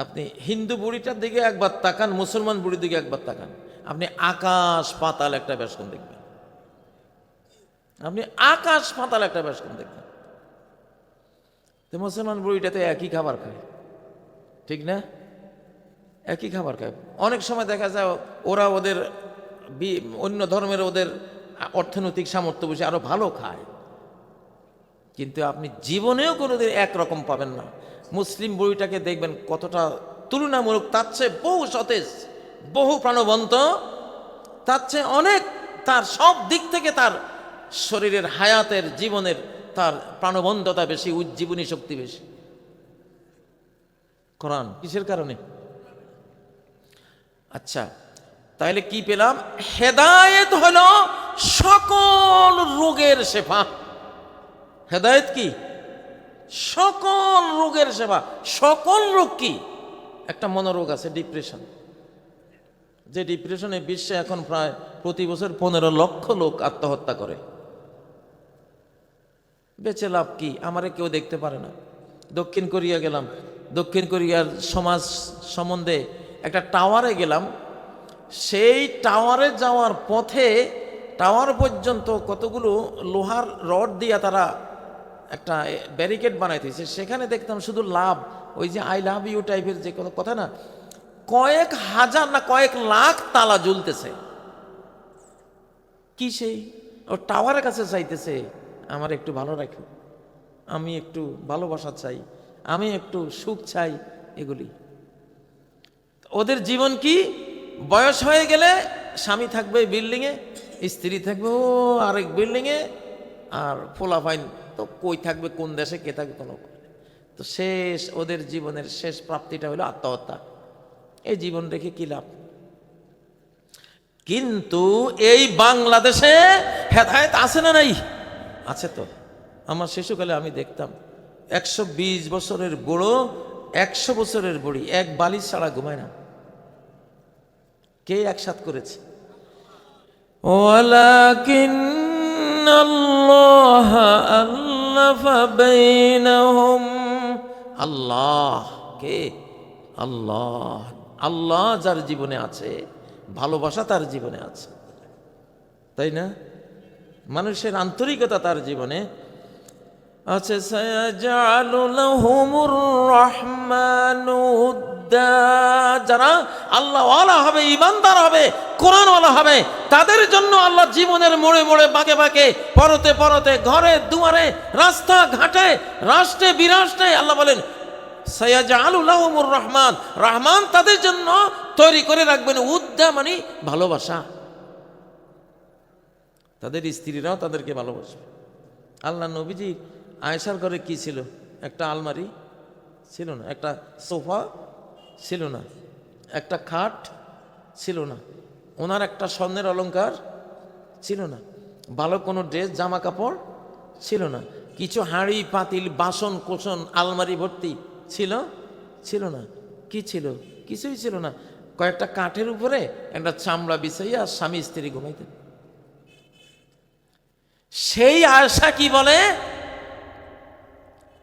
[SPEAKER 1] আপনি হিন্দু বুড়িটার দিকে একবার তাকান, মুসলমান বুড়ির দিকে একবার তাকান, আপনি আকাশ পাতাল একটা বেশকম দেখবেন। আপনি আকাশ পাতাল একটা বেশকম দেখবেন। তো মুসলমান বুড়িটাতে একই খাবার খায়, ঠিক না? একই খাবার খায়। অনেক সময় দেখা যায় ওরা ওদের অন্য ধর্মের ওদের অর্থনৈতিক সামর্থ্য বেশি, আরো ভালো খায়, কিন্তু আপনি জীবনেও কোনোদিন একরকম পাবেন না। মুসলিম বুড়িটাকে দেখবেন কতটা তুলনামূলক, তার চেয়ে বহু সতেজ, বহু প্রাণবন্ত, তার চেয়ে অনেক, তার সব দিক থেকে তার শরীরের হায়াতের জীবনের তার প্রাণবন্ততা বেশি, উজ্জীবনী শক্তি বেশি। কোরআন কিসের কারণে? আচ্ছা, তাহলে কি পেলাম? হেদায়েত হলো সকল রোগের শেফা। হেদায়েত কি? সকল রোগের সেবা। সকল রোগ কি? একটা মনোরোগ আছে, ডিপ্রেশন। যে ডিপ্রেশনে বিশ্বে এখন প্রায় প্রতি বছর 15 লক্ষ লোক আত্মহত্যা করে। বেঁচে লাভ কি? আমারে কেউ দেখতে পারে না। দক্ষিণ কোরিয়া গেলাম, দক্ষিণ কোরিয়ার সমাজ সম্বন্ধে একটা টাওয়ারে গেলাম, সেই টাওয়ারে যাওয়ার পথে টাওয়ার পর্যন্ত কতগুলো লোহার রড দিয়া তারা একটা ব্যারিকেড বানাইতেছে, সেখানে দেখতাম শুধু লাভ, ওই যে আই লাভ ইউ টাইপের যে কোনো কথা না, কয়েক হাজার না কয়েক লাখ তালা জ্বলতেছে। কি সেই ও টাওয়ারের কাছে চাইতেছে, আমার একটু ভালো রাখো, আমি একটু ভালোবাসা চাই, আমি একটু সুখ চাই। এগুলি ওদের জীবন কি? বয়স হয়ে গেলে স্বামী থাকবে বিল্ডিংয়ে, স্ত্রী থাকবে ও আরেক বিল্ডিংয়ে, আর ফোলাফাইন তো কই থাকবে, কোন দেশে কে থাকবে কোনো। তো শেষ ওদের জীবনের শেষ প্রাপ্তিটা হলো আত্মহত্যা। এই জীবন রেখে কি লাভ? কিন্তু এই বাংলাদেশে হেদায়েত আছে না নাই? আছে তো। আমার শিশুকালে আমি দেখতাম 120 বছরের বুড়ো, 100 বছরের বুড়ি এক বালিশ ছাড়া ঘুমায় না। কে একসাথ করেছে? ওয়ালাকিন্নাল্লাহ আল্লাফা বাইনাহুম। আল্লাহ কে? আল্লাহ। আল্লাহ যার জীবনে আছে, ভালোবাসা তার জীবনে আছে, তাই না? মানুষের আন্তরিকতা তার জীবনে আছে। সায়াজআলু লাহুমুর রহমানু উদ্দা। যারা আল্লাহ ওয়ালা হবে, ঈমানদার হবে, কোরআন ওয়ালা হবে, তাদের জন্য আল্লাহ জীবনের মোড়ে মোড়ে, বাঁকে বাঁকে, পরতে পরতে, ঘরে দুয়ারে, রাস্তা ঘাটে, রাষ্ট্রে বিরাষ্ট্রে আল্লাহ বলেন সায়াজআলু লাহুমুর রহমান। রহমান তাদের জন্য তৈরি করে রাখবেন উদ্দা, মানে ভালোবাসা। তাদের স্ত্রীরাও তাদেরকে ভালোবাসবে। আল্লাহ নবীজি আয়েশার ঘরে কি ছিল? একটা আলমারি ছিল না, একটা সোফা ছিল না, একটা খাট ছিল না, ওনার একটা স্বর্ণের অলংকার ছিল না, ভালো কোনো ড্রেস জামা কাপড় ছিল না, কিছু হাঁড়ি পাতিল বাসন কোসন আলমারি ভর্তি ছিল ছিল না। কি ছিল? কিছুই ছিল না। কয়েকটা কাঠের উপরে একটা চামড়া বিছাইয়া স্বামী স্ত্রী ঘুমাইতেন। সেই আয়েশা কি বলে?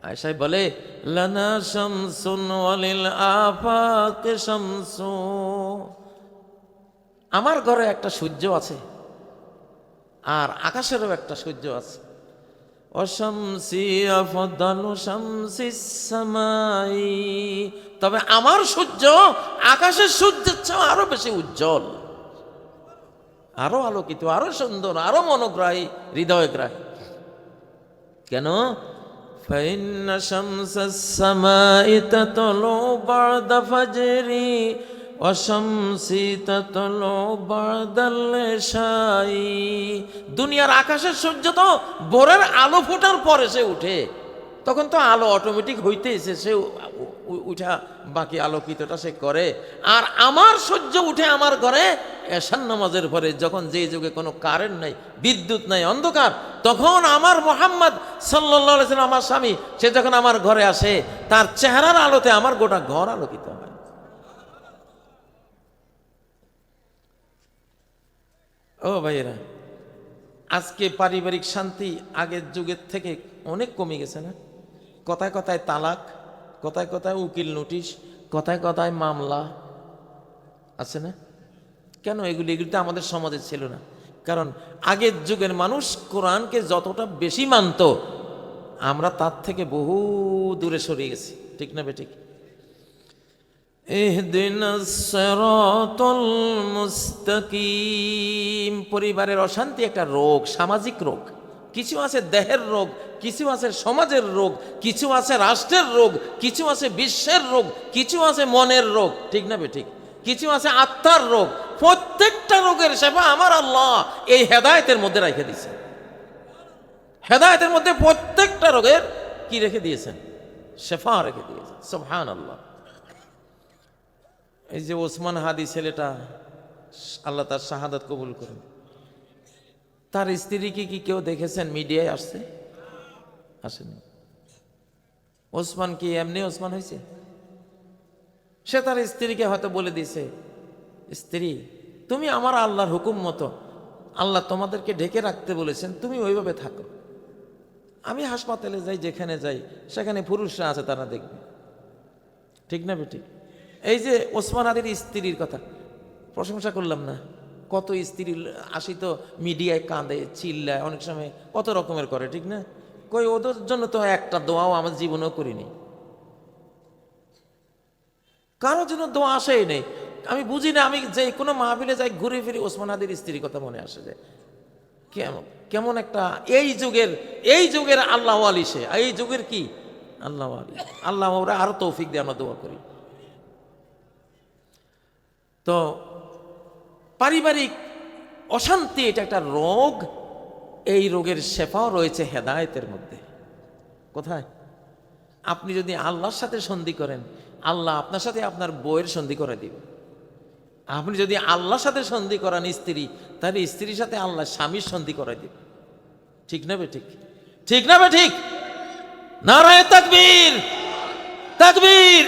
[SPEAKER 1] আয়েশা বলে লানা শামসুন ওয়ালিল আফাক শামসু। আমার ঘরে একটা সূর্য আছে আর আকাশেরও একটা সূর্য আছে। অশামসি আফদালু শামসিস সামাই। তবে আমার সূর্য আকাশের সূর্যের চেয়ে আরো বেশি উজ্জ্বল, আরো আলোকিত, আরো সুন্দর, আরো মনোগ্রাহী, হৃদয়গ্রাহী। কেন? ফাইন্না শামসাস সামাই তাতলু বা'দা ফাজরি ওয়া শামসি তাতলু বা'দাল ইশাই। দুনিয়ার আকাশের সূর্য তো ভোরের আলো ফোটার পরে সে উঠে, তখন তো আলো অটোমেটিক হইতেছে, সে উঠা বাকি আলোকিতটা সে করে। আর আমার সূর্য উঠে আমার ঘরে এশার নামাজের পরে, যখন যে যুগে কোনো কারেন্ট নাই, বিদ্যুৎ নাই, অন্ধকার, তখন আমার মুহাম্মদ সাল্লাল্লাহু আলাইহি ওয়াসাল্লাম, আমার স্বামী, সে যখন আমার ঘরে আসে, তার চেহারার আলোতে আমার গোটা ঘর আলোকিত হয়। ও ভাইয়েরা, আজকে পারিবারিক শান্তি আগের যুগের থেকে অনেক কমে গেছে না? কথায় কথায় তালাক, কথায় কথায় উকিল নোটিশ, কথায় কথায় মামলা আছে না? কেন? এগুলি তো আমাদের সমাজে ছিল না। কারণ আগের যুগের মানুষ কোরআনকে যতটা বেশি মানত, আমরা তার থেকে বহু দূরে সরিয়ে গেছি, ঠিক না বেঠিক? ইহদিনাস সিরাতাল মুস্তাকিম। পরিবারের অশান্তি একটা রোগ, সামাজিক রোগ। কিছু আছে দেহের রোগ, কিছু আছে সমাজের রোগ, কিছু আছে রাষ্ট্রের রোগ, কিছু আছে বিশ্বের রোগ, কিছু আছে মনের রোগ, ঠিক না বেঠিক? কিছু আছে আত্মার রোগ। প্রত্যেকটা রোগের সেবা আমার আল্লাহ এই হেদায়েতের মধ্যে রেখে দিয়েছেন। হেদায়েতের মধ্যে প্রত্যেকটা রোগের কি রেখে দিয়েছেন? শেফা রেখে দিয়েছেন। সুবহানাল্লাহ। এই যে ওসমান হাদি ছেলেটা, আল্লাহ তার শাহাদাত কবুল করুন, তার স্ত্রীকে কি কেউ দেখেছেন মিডিয়ায় আসছে? আসেনি। ওসমান কি এমনি ওসমান হয়েছে? সে তার স্ত্রীকে হয়তো বলে দিয়েছে, স্ত্রী তুমি আমার আল্লাহর হুকুম মতো, আল্লাহ তোমাদেরকে ঢেকে রাখতে বলেছেন, তুমি ওইভাবে থাকো। আমি হাসপাতালে যাই, যেখানে যাই সেখানে পুরুষরা আছে, তারা দেখবে, ঠিক না বেঠিক? এই যে ওসমান আলীর স্ত্রীর কথা প্রশংসা করলাম না? কত স্ত্রী আসি তো মিডিয়ায় কাঁদে, চিল্লায়, অনেক সময় কত রকমের করে, ঠিক না? কই ওদের জন্য তো একটা দোয়াও আমার জীবনেও করিনি, কারোর জন্য দোয়া আসেই নেই। আমি বুঝি না, আমি যে কোনো মাহফিলে যাই ঘুরে ফিরে ওসমান আলীর স্ত্রীর কথা মনে আসে যায়। কেমন একটা এই যুগের আল্লাহ আলী, সে এই যুগের কি আল্লাহ আলী। আল্লাহ আমরা আরো তৌফিক দিয়ে আমরা দোয়া করি। তো পারিবারিক অশান্তি এটা একটা রোগ। এই রোগের শেফাও রয়েছে হেদায়েতের মধ্যে। কোথায়? আপনি যদি আল্লাহর সাথে সন্ধি করেন, আল্লাহ আপনার সাথে আপনার বউয়ের সন্ধি করে দিবে। আপনি যদি আল্লাহর সাথে সন্ধি করান স্ত্রী, তাহলে স্ত্রীর সাথে আল্লাহ স্বামীর সন্ধি করে দিবে। ঠিক না বে ঠিক? ঠিক না বে ঠিক? নারায়ে তাকবীর, তাকবীর।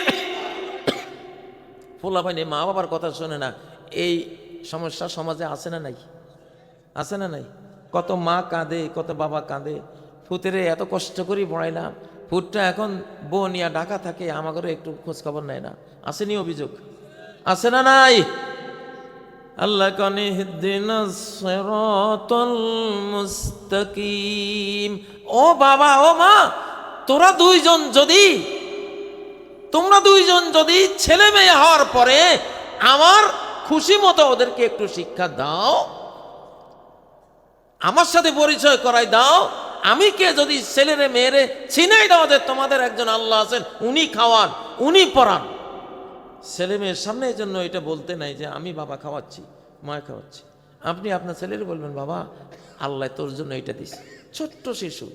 [SPEAKER 1] পোলাপাইনে মা বাবার কথা শোনে না, এই সমস্যা সমাজে আছে না নাই? আছে না নাই? কত মা কাঁদে, কত বাবা কাঁদে, ফুতেরে এত কষ্ট করে পড়াইলাম, ফুটটা এখন বউ নিয়া ঢাকা থাকে, আমাকে একটু খোঁজ খবর নেয় না। আসেনি অভিযোগ? আছে না নাই? আল্লাহ কানে ইহদিনাস সিরাতাল মুস্তাকিম। ও বাবা, ও মা, তোমরা দুইজন যদি ছেলে মেয়ে হওয়ার পরে আমার খুশি মতো ওদেরকে একটু শিক্ষা দাও, আমার সাথে পরিচয় করাই দাও, আমি কে যদি ছেলেরে মেয়েরে চিনাই দাও যে তোমাদের একজন আল্লাহ আছেন, উনি খাওয়ান, উনি পড়ান। ছেলে মেয়ের সামনে এই জন্য এটা বলতে নাই যে আমি বাবা খাওয়াচ্ছি, মা খাওয়াচ্ছি। আপনি আপনার ছেলের বলবেন, বাবা আল্লাহ তোর জন্য এটা দিস। ছোট্ট শিশু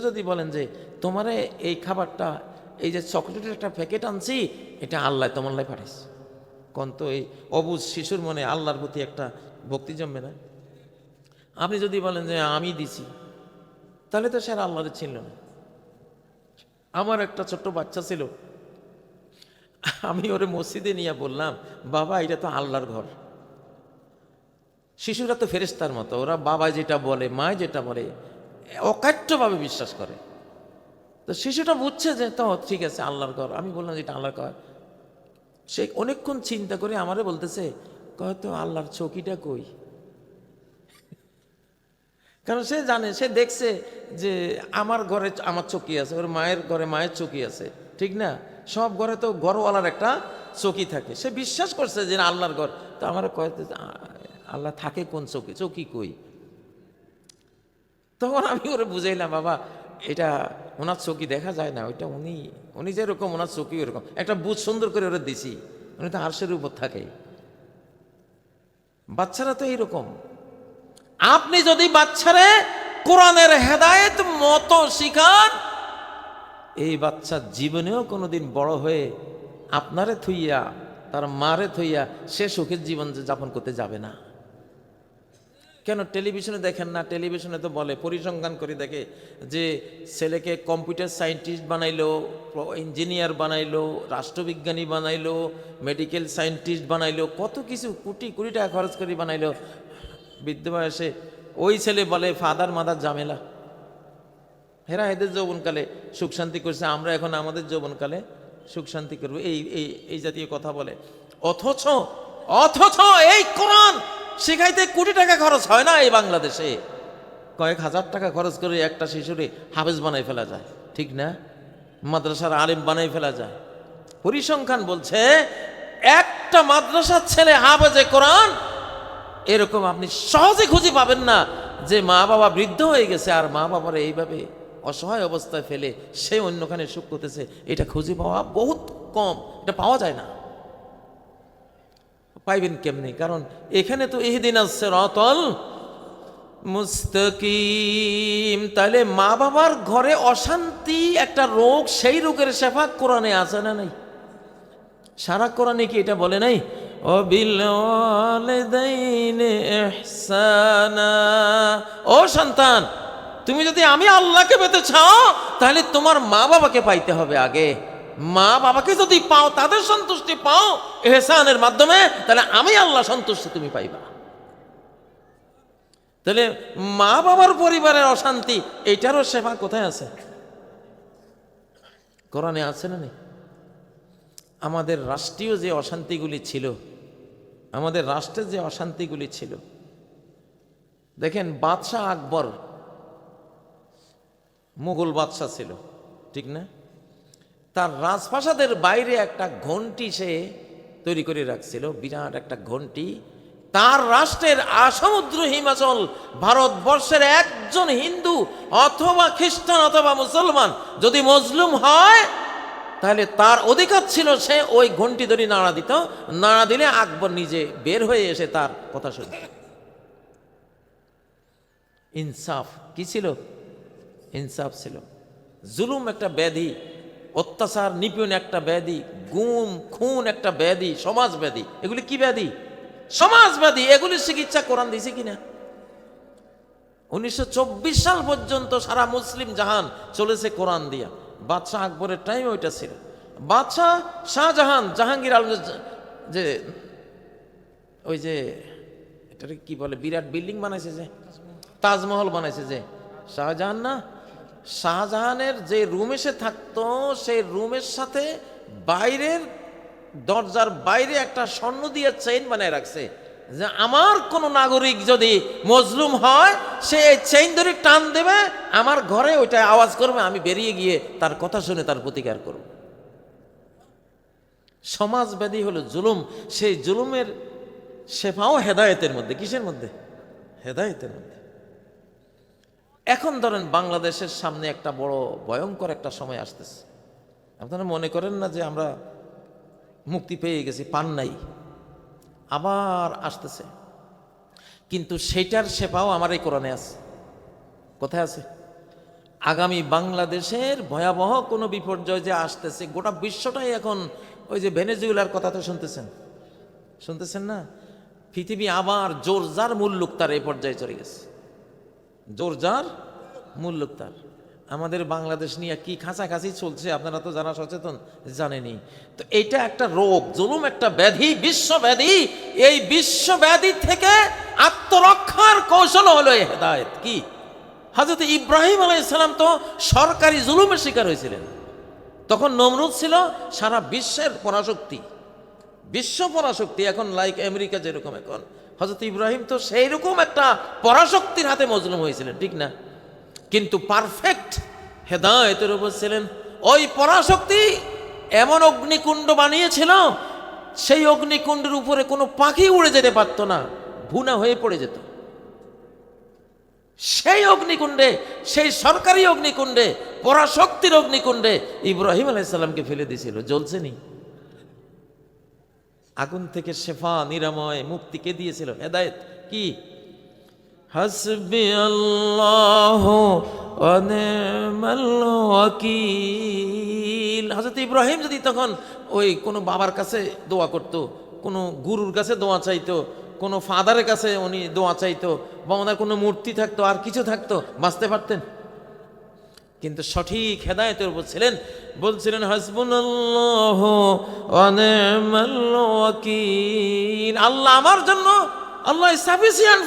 [SPEAKER 1] যদি বলেন যে তোমারে এই খাবারটা, এই যে চকলেটের একটা প্যাকেট আনছি, এটা আল্লাহ তোমার লাই পাঠাইস, কোন তো এই অবুঝ শিশুর মনে আল্লাহর প্রতি একটা ভক্তি জন্মে না? আপনি যদি বলেন যে আমি দিছি, তাহলে তো সে আল্লাহরে চিনল না। আমার একটা ছোট্ট বাচ্চা ছিল, আমি ওরে মসজিদে নিয়ে বললাম, বাবা এটা তো আল্লাহর ঘর। শিশুরা তো ফেরেশতার মতো, ওরা বাবা যেটা বলে, মা যেটা বলে অকাট্যভাবে বিশ্বাস করে। তো শিশুটা বুঝছে যে তো ঠিক আছে আল্লাহর ঘর। আমি বললাম যে এটা আল্লাহর ঘর। সে অনেকক্ষণ চিন্তা করে আমারে বলতেছে, কয়তো আল্লাহর চৌকিটা কই? কারণ সে জানে, সে দেখছে যে আমার ঘরে আমার চৌকি আছে, ওর মায়ের ঘরে মায়ের চৌকি আছে, ঠিক না? সব ঘরে তো ঘরওয়ালার একটা চৌকি থাকে। সে বিশ্বাস করছে যে আল্লাহর ঘর। তো আমার কয়েছে আল্লাহ থাকে কোন চৌকি, চৌকি কই? তখন আমি ওরে বুঝাইলাম, বাবা এটা ওনার চৌকি দেখা যায় না, ওইটা উনি যেরকম ওনার চৌকি ওরকম একটা বুঝ সুন্দর করে ওরা দিছি, উনি তো আরশের উপর থাকে। বাচ্চারা তো এইরকম। আপনি যদি বাচ্চারে কোরআনের হেদায়েত মতো শিখান, এই বাচ্চা জীবনেও কোনোদিন বড় হয়ে আপনারে থুইয়া, তার মারে থুইয়া সে সুখের জীবন যাপন করতে যাবে না। কেন টেলিভিশনে দেখেন না? টেলিভিশনে তো বলে, পরিসংখ্যান করে দেখে যে ছেলেকে কম্পিউটার সায়েন্টিস্ট বানাইলো, ইঞ্জিনিয়ার বানাইলো, রাষ্ট্রবিজ্ঞানী বানাইলো, মেডিকেল সায়েন্টিস্ট বানাইলো, কত কিছু কোটি কোটি টাকা খরচ করে বানাইলো। বৃদ্ধ বয়সে ওই ছেলে বলে ফাদার মাদার ঝামেলা। হেরা এদের যৌবনকালে সুখ শান্তি করছে, আমরা এখন আমাদের যৌবনকালে সুখ শান্তি করবো, এই জাতীয় কথা বলে। অথচ এই কোরআন শেখাইতে কোটি টাকা খরচ হয় না এই বাংলাদেশে। কয়েক হাজার টাকা খরচ করে একটা শিশুরে হাফেজ বানাই ফেলা যায়, ঠিক না? মাদ্রাসার আলেম বানাই ফেলা যায়। পরিসংখ্যান বলছে একটা মাদ্রাসার ছেলে হাফেজে কোরআন এরকম আপনি সহজে খুঁজে পাবেন না যে মা বাবা বৃদ্ধ হয়ে গেছে আর মা বাবার এইভাবে অসহায় অবস্থায় ফেলে সে অন্যখানে সুখ করতেছে। এটা খুঁজে পাওয়া বহুত কম, এটা পাওয়া যায় না। পাইবেন কেমনি? কারণ এখানে তো ইহদিনাস সিরাতাল মুস্তাকিম। তাহলে মা বাবার ঘরে অশান্তি একটা রোগ, সেই রোগের শেফা কোরআনে আছে না নাই? সারা কোরআনে কি এটা বলে নাই? ও বিল ওয়ালিদাইনি ইহসানা। ও সন্তান, তুমি যদি আমি আল্লাহকে পেতে চাও, তাহলে তোমার মা বাবাকে পাইতে হবে আগে। মা বাবাকে যদি পাও, তাদের সন্তুষ্টি পাও ইহসানের মাধ্যমে, তাহলে আমি আল্লাহ সন্তুষ্টি তুমি পাইবা। তাহলে মা বাবার পরিবারের অশান্তি, এইটারও সেবা কোথায় আছে? কোরআনে আছে না নেই? আমাদের রাষ্ট্রীয় যে অশান্তিগুলি ছিল, আমাদের রাষ্ট্রের যে অশান্তিগুলি ছিল, দেখেন বাদশাহ আকবর মুঘল বাদশাহ ছিল, ঠিক না? তার রাজপ্রাসাদের বাইরে একটা ঘন্টি সে তৈরি করে রাখছিল, বিরাট একটা ঘন্টি। তার রাষ্ট্রের সমুদ্র হিমাচল ভারতবর্ষের একজন হিন্দু অথবা খ্রিস্টান অথবা মুসলমান যদি মজলুম হয়, তাহলে তার অধিকার ছিল সে ওই ঘন্টি ধরে নাড়া দিত। নাড়া দিলে আকবর নিজে বের হয়ে এসে তার কথা শুনত। ইনসাফ কি ছিল? ইনসাফ ছিল। জুলুম একটা ব্যাধি, অত্যাচার নিপীড়ন একটা ব্যাধি, গুম খুন একটা ব্যাধি, সমাজ ব্যাধি। এগুলি কি ব্যাধি? সমাজ ব্যাধি। এগুলির চিকিৎসা কোরআন দিয়েছে কিনা? 1924 সাল পর্যন্ত সারা মুসলিম জাহান চলেছে কোরআন দিয়া। বাদশাহ আকবরের টাইমে ওইটা ছিল। বাদশাহ শাহজাহান, জাহাঙ্গীর আলম, যে ওই যে এটাকে কি বলে, বিরাট বিল্ডিং বানাইছে যে, তাজমহল বানাইছে যে, শাহজাহান না? শাহজাহানের যে রুমে সে থাকতো, সেই রুমের সাথে বাইরের দরজার বাইরে একটা স্বর্ণ দিয়ে চেইন বানায় রাখছে, যে আমার কোন নাগরিক যদি মজলুম হয় সে এই চেইন ধরে টান দেবে, আমার ঘরে ওইটা আওয়াজ করবে, আমি বেরিয়ে গিয়ে তার কথা শুনে তার প্রতিকার করব। সমাজব্যাধি হলো জুলুম। সেই জুলুমের শেফাও হেদায়েতের মধ্যে। কিসের মধ্যে? হেদায়েতের মধ্যে। এখন ধরেন বাংলাদেশের সামনে একটা বড় ভয়ঙ্কর একটা সময় আসতেছে। আপনারা মনে করেন না যে আমরা মুক্তি পেয়ে গেছি, পান নাই, আবার আসতেছে। কিন্তু সেইটার শেফাও আমার এই কোরআনে আছে। কোথায় আছে? আগামী বাংলাদেশের ভয়াবহ কোনো বিপর্যয় যে আসতেছে, গোটা বিশ্বটাই এখন ওই যে ভেনেজুয়েলার কথা তো শুনতেছেন না? পৃথিবী আবার জোরজার মুল্লুকতার এই পর্যায়ে চলে গেছে। জোরজার মুল্লুকতার। আমাদের বাংলাদেশ নিয়ে কি খাঁচাখাঁচি চলছে আপনারা তো যারা সচেতন জানেনি। তো এইটা একটা রোগ, জুলুম একটা ব্যাধি, বিশ্বব্যাধি। এই বিশ্বব্যাধি থেকে আত্মরক্ষার কৌশল হলো এই হেদায়েত। কি? হযরত ইব্রাহিম আলাইহিস সালাম তো সরকারি জুলুমের শিকার হয়েছিলেন। তখন নমরুদ ছিল সারা বিশ্বের পরাশক্তি, বিশ্ব পরাশক্তি। এখন লাইক আমেরিকা যেরকম, এখন হযরত ইব্রাহিম তো সেই রকম একটা পরাশক্তির হাতে মজলুম হয়েছিলেন, ঠিক না? কিন্তু পারফেক্ট হেদায়েতের উপর ছিলেন। ওই পরাশক্তি এমন অগ্নিকুণ্ড বানিয়েছিল, সেই অগ্নিকুণ্ডের উপরে কোনো পাখি উড়ে যেতে পারত না, ভুনা হয়ে পড়ে যেত। সেই অগ্নিকুণ্ডে, সেই সরকারি অগ্নিকুণ্ডে, পরাশক্তির অগ্নিকুণ্ডে ইব্রাহিম আলাইহিস সালামকে ফেলে দিয়েছিল। জ্বলছেনি। আগুন থেকে শেফা, নিরাময়, মুক্তিকে দিয়েছিল হেদায়েত। কি? হাসবি আল্লাহু ওয়া নি'মাল ওয়াকিল। হযরত ইব্রাহিম যদি তখন ওই কোনো বাবার কাছে দোয়া করত, কোনো গুরুর কাছে দোয়া চাইতো, কোনো ফাদারের কাছে উনি দোয়া চাইতো, বা ওনার কোনো মূর্তি থাকতো, আর কিছু থাকতো, বাঁচতে পারতেন? কিন্তু সঠিক হেদায়েতের উপর ছিলেন। বলছিলেন হাসবুনাল্লাহু ওয়া নি'মাল ওয়াকিল। আল্লাহ আমার জন্য, আল্লাহ ইজ সাফিসিয়েন্ট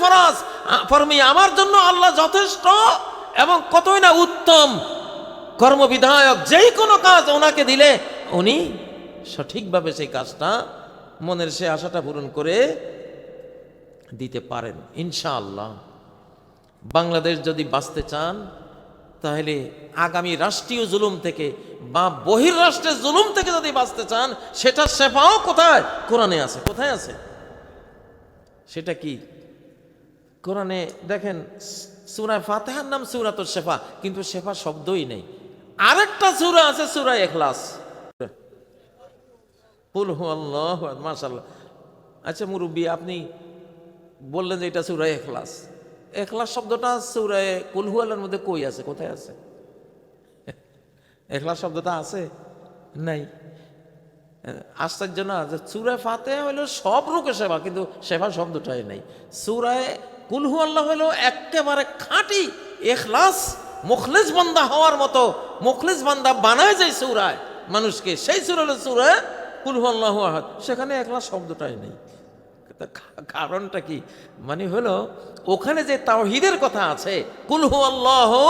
[SPEAKER 1] ফর মি, আমার জন্য আল্লাহ যথেষ্ট এবং কতই না উত্তম কর্মবিধায়ক। যেই কোনো কাজ ওনাকে দিলে উনি সঠিকভাবে সেই কাজটা, মনের সে আশাটা পূরণ করে দিতে পারেন ইনশাআল্লাহ। বাংলাদেশ যদি বাঁচতে চান, তাহলে আগামী রাষ্ট্রীয় জুলুম থেকে বা বহির্রাষ্ট্রের জুলুম থেকে যদি বাঁচতে চান, সেটা শেফাও কোথায়? কোরআনে আছে। কোথায় আছে সেটা? কি? কোরআনে দেখেন, সূরা ফাতিহার নাম সূরাতুশ শেফা, কিন্তু শেফা শব্দই নেই। আরেকটা সূরা আছে, সূরা ইখলাস। কুল হুয়াল্লাহু আহাদ। মাশাআল্লাহ। আচ্ছা মুরব্বী, আপনি বললেন যে এটা সূরা ইখলাস। ইখলাস শব্দটা সূরা কুল হুয়াল্লাহর মধ্যে কই আছে? কোথায় আছে? ইখলাস শব্দটা আছে? নাই। আশ্চর্য না যে সূরা ফাতিহা হলো সব রোগের সেবা, কিন্তু সেবা শব্দটাই নেই। সূরা কুল হুয়াল্লাহ হলো একেবারে খাঁটি ইখলাস, মুখলিস বান্দা হওয়ার মতো, মুখলিস বান্দা বানায় যে সূরায় মানুষকে, সেই সূরা হলো সূরা কুল হুয়াল্লাহু আহাদ। সেখানে ইখলাস শব্দটাই নেই। কারণটা কি? মানে হলো ওখানে যে তাওহীদের কথা আছে, কুল হুয়াল্লাহু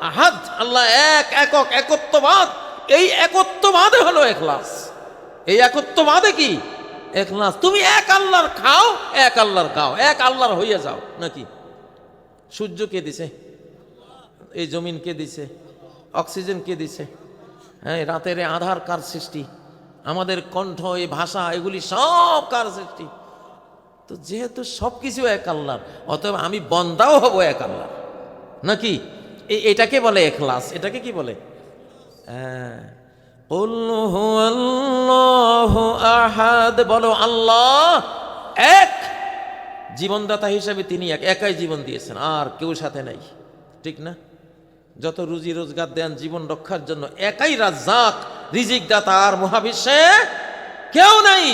[SPEAKER 1] আহাদ, আল্লাহ এক, একক, একত্ববাদ, এই একত্ববাদে হলো ইখলাস। এই একত্ববাদে কি? ইখলাস। তুমি এক আল্লাহর খাও, এক আল্লাহর খাও, এক আল্লাহর হইয়া যাও। নাকি? সূর্য কে দিছে? এই জমিন কে দিছে? অক্সিজেন কে দিছে? হ্যাঁ, রাতের আধার কার সৃষ্টি? আমাদের কণ্ঠ, এই ভাষা, এগুলি সব কার সৃষ্টি? তো যেহেতু সব কিছু এক আল্লাহর, অতএব আমি বন্দাও হব এক আল্লাহর। নাকি? এটাকে বলে ইখলাস। এটাকে কি বলে? হ্যাঁ, কুল হুয়াল্লাহু আহাদ। বলো আল্লাহ এক। জীবনদাতা হিসেবে তিনি এক, একাই জীবন দিয়েছেন, আর কেউ সাথে নাই। ঠিক না? যত রুজি রোজগার দেন জীবন রক্ষার জন্য একাই রাজ্জাক, রিজিক দাতা, আর মহাবিশ্বে কেউ নাই।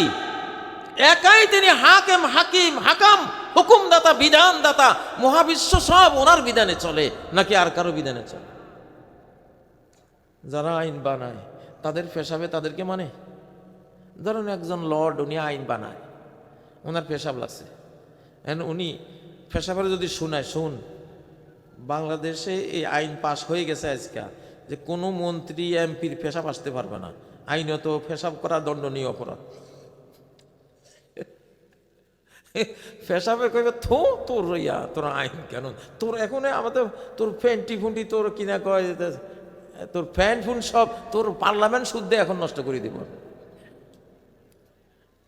[SPEAKER 1] একাই তিনি হাকিম, হাকাম, হুকুমদাতা, বিধানদাতা। মহাবিশ্ব সব ওনার বিধানে চলে নাকি আর কারো বিধানে চলে? যারা আইন বানায় তাদের পেশাবে তাদেরকে মানে। ধরুন একজন লর্ড, উনি আইন বানায়, ওনার পেশাব লাগছে, উনি পেশাবের যদি শোনায়, শুন বাংলাদেশে এই আইন পাশ হয়ে গেছে আজকে যে কোনো মন্ত্রী এমপির পেশাব আসতে পারবে না, আইনত পেশাব করা দণ্ডনীয় অপরাধ। পেশাবে কইবে থো তোর ইয়া, তোর আইন কেন, তোর এখন আমাদের তোর ফ্যান্টি ফুন্টি তোর কিনা কয়, তোর ফ্যান ফুন সব তোর পার্লামেন্ট শুদ্ধে এখন নষ্ট করে দিব।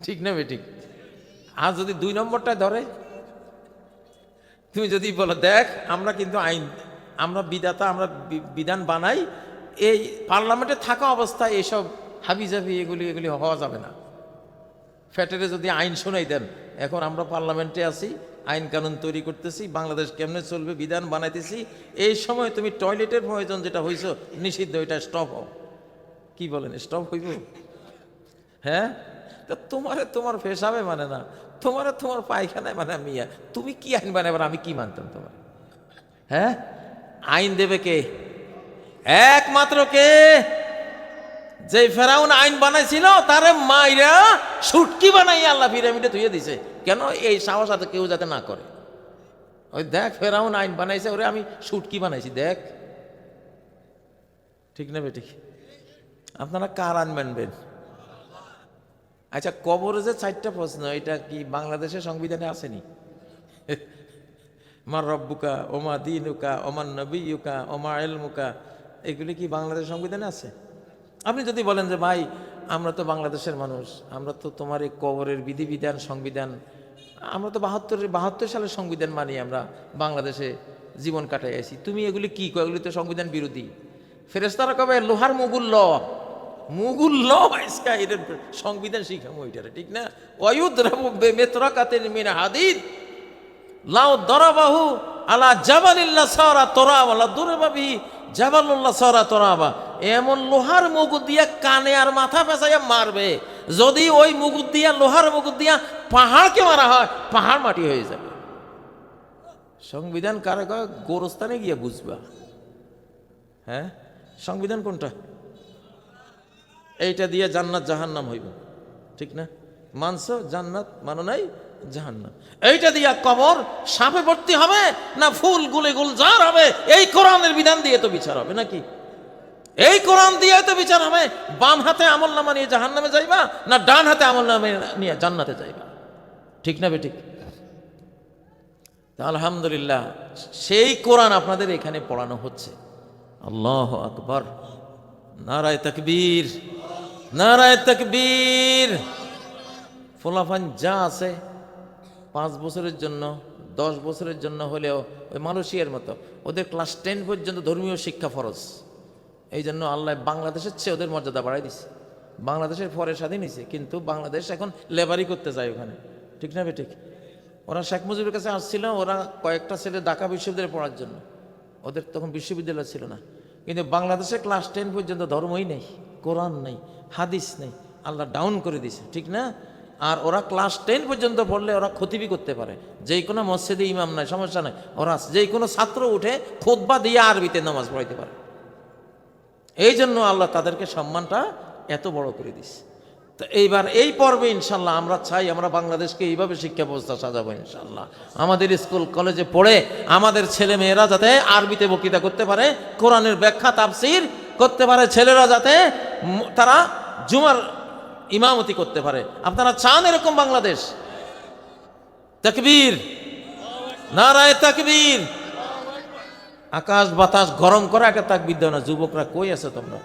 [SPEAKER 1] ঠিক না বেঠিক? আর যদি 2 নম্বরটায় ধরে, তুমি যদি বলো দেখ আমরা কিন্তু আইন, আমরা বিধাতা, আমরা বিধান বানাই, এই পার্লামেন্টে থাকা অবস্থায় এসব হাবিজাবি এগুলি হওয়া যাবে না। ফ্যাটেরে যদি আইন শোনাই দেন, এখন আমরা পার্লামেন্টে আছি, আইন কানুন তৈরি করতেছি, বাংলাদেশ কেমনে চলবে বিধান বানাইতেছি, এই সময় তুমি টয়লেটের প্রয়োজন যেটা হইছ নিষিদ্ধ, এটা স্টপ হও। কি বলেন, স্টপ হইব? হ্যাঁ, তা তোমার পেশাবে মানে না, তোমার পায়খানায় মানে মিয়া, তুমি কি আইন বানাবার, আমি কি মানতাম তোমার? হ্যাঁ, আইন দেবে কে? একমাত্র কে? যে ফেরাউন আইন বানাইছিল তারে মাইরা সুটকি বানাই আল্লাহ পিরামিডে ধুয়ে দিছে। কেন? এই সাহস সাথে কেউ যাতে না করে। ওই দেখ ফেরাউন আইন বানাইছে, ওরে আমি সুটকি বানাইছি, দেখ। ঠিক না বেঠিক? আপনারা কার আইন মানবেন? আচ্ছা, কবরে যে 4টা প্রশ্ন, এটা কি বাংলাদেশের সংবিধানে আসেনি? মার রব্বুকা, ওমা দীনুকা, ওমান নবিয়ুকা, ওমা ইলমুকা, এগুলি কি বাংলাদেশের সংবিধানে আছে? আপনি যদি বলেন যে ভাই আমরা তো বাংলাদেশের মানুষ, আমরা তো তোমার এই কবরের বিধিবিধান, সংবিধান, আমরা তো 72 সালের সংবিধান মানি, আমরা বাংলাদেশে জীবন কাটাই আছি, তুমি এগুলি কি কো? এগুলি তো সংবিধান বিরোধী। ফেরেশতারা কবে লোহার মুগুল ল আজকা এর সংবিধান শিখামো এটারে, ঠিক না? ওয়ায়ুদরাবু বিমিতরাকাতিন মিন হাদিদ লাউ দরাবাহু আলা জাবালিল্লা সারা তোরাবা লা দুরবা বিহি জাবালুল্লাহ সারা তোরাবা। এমন লোহার মুগুর দিয়া কানে আর মাথা পেঁচাইয়া মারবে, যদি ওই মুগুর দিয়া, লোহার মুগুর দিয়া পাহাড়কে মারা হয়, পাহাড় মাটি হয়ে যাবে। সংবিধান কারে কয়? গোরস্থানে গিয়ে বুঝবা। হ্যাঁ, সংবিধান কোনটা? এইটা দিয়ে জান্নাত জাহান্নাম হইব, ঠিক না? মানছো জান্নাত, মানো নাই জাহান্নাম। এইটা দিয়া কবর সাপে ভর্তি হবে না ফুল গুলে গুলজার হবে? এই কোরআনের বিধান দিয়ে তো বিচার হবে নাকি? এই কোরআন দিয়ে তো বিচার হবে। বাম হাতে আমল নামা নিয়ে জাহান্নামে যাইবা না ডান হাতে আমল নামা নিয়ে জান্নাতে যাইবা? ঠিক না বেঠিক? আলহামদুলিল্লাহ, সেই কোরআন আপনাদের এখানে পড়ানো হচ্ছে। আল্লাহু আকবার, নারায়ে তাকবীর, নারায়ে তাকবীর। ফলাফল যা আছে 5 বছরের জন্য, 10 বছরের জন্য হলেও ওই মালয়েশিয়ার মতো ওদের ক্লাস 10 পর্যন্ত ধর্মীয় শিক্ষা ফরজ। এই জন্য আল্লাহ বাংলাদেশের চেয়ে ওদের মর্যাদা বাড়াই দিছে। বাংলাদেশের পরে স্বাধীন হয়েছে, কিন্তু বাংলাদেশ এখন লেবারি করতে যায় ওখানে, ঠিক না বেঠিক? ওরা শেখ মুজিবের কাছে আসছিল, ওরা কয়েকটা ছেলে ঢাকা বিশ্ববিদ্যালয়ে পড়ার জন্য, ওদের তখন বিশ্ববিদ্যালয় ছিল না। কিন্তু বাংলাদেশে ক্লাস 10 পর্যন্ত ধর্মই নেই, কোরআন নেই, হাদিস নেই, আল্লাহ ডাউন করে দিছে, ঠিক না? আর ওরা ক্লাস 10 পর্যন্ত পড়লে ওরা খতিবি করতে পারে, যেই কোনো মসজিদে ইমাম নাই, সমস্যা নাই, ওরা যেই কোনো ছাত্র উঠে খুতবা দিয়ে আরবিতে নামাজ পড়াইতে পারে। এই জন্য আল্লাহ তাদেরকে সম্মানটা এত বড় করে দিছে। তো এইবার এই পর্বে ইনশাল্লাহ আমরা চাই আমরা বাংলাদেশকে এইভাবে শিক্ষা ব্যবস্থা সাজাবো ইনশাল্লাহ। আমাদের স্কুল কলেজে পড়ে আমাদের ছেলে মেয়েরা যাতে আরবিতে বক্তৃতা করতে পারে, কোরআনের ব্যাখ্যা তাফসীর করতে পারে, ছেলেরা যাতে তারা জুমার ইমামতি করতে পারে। আপনারা চান এরকম বাংলাদেশ? তাকবীর, নারায়ে তাকবীর। আকাশ বাতাস গরম করা একটা তাকবীর দাও না, যুবকরা কই আছে তোমরা?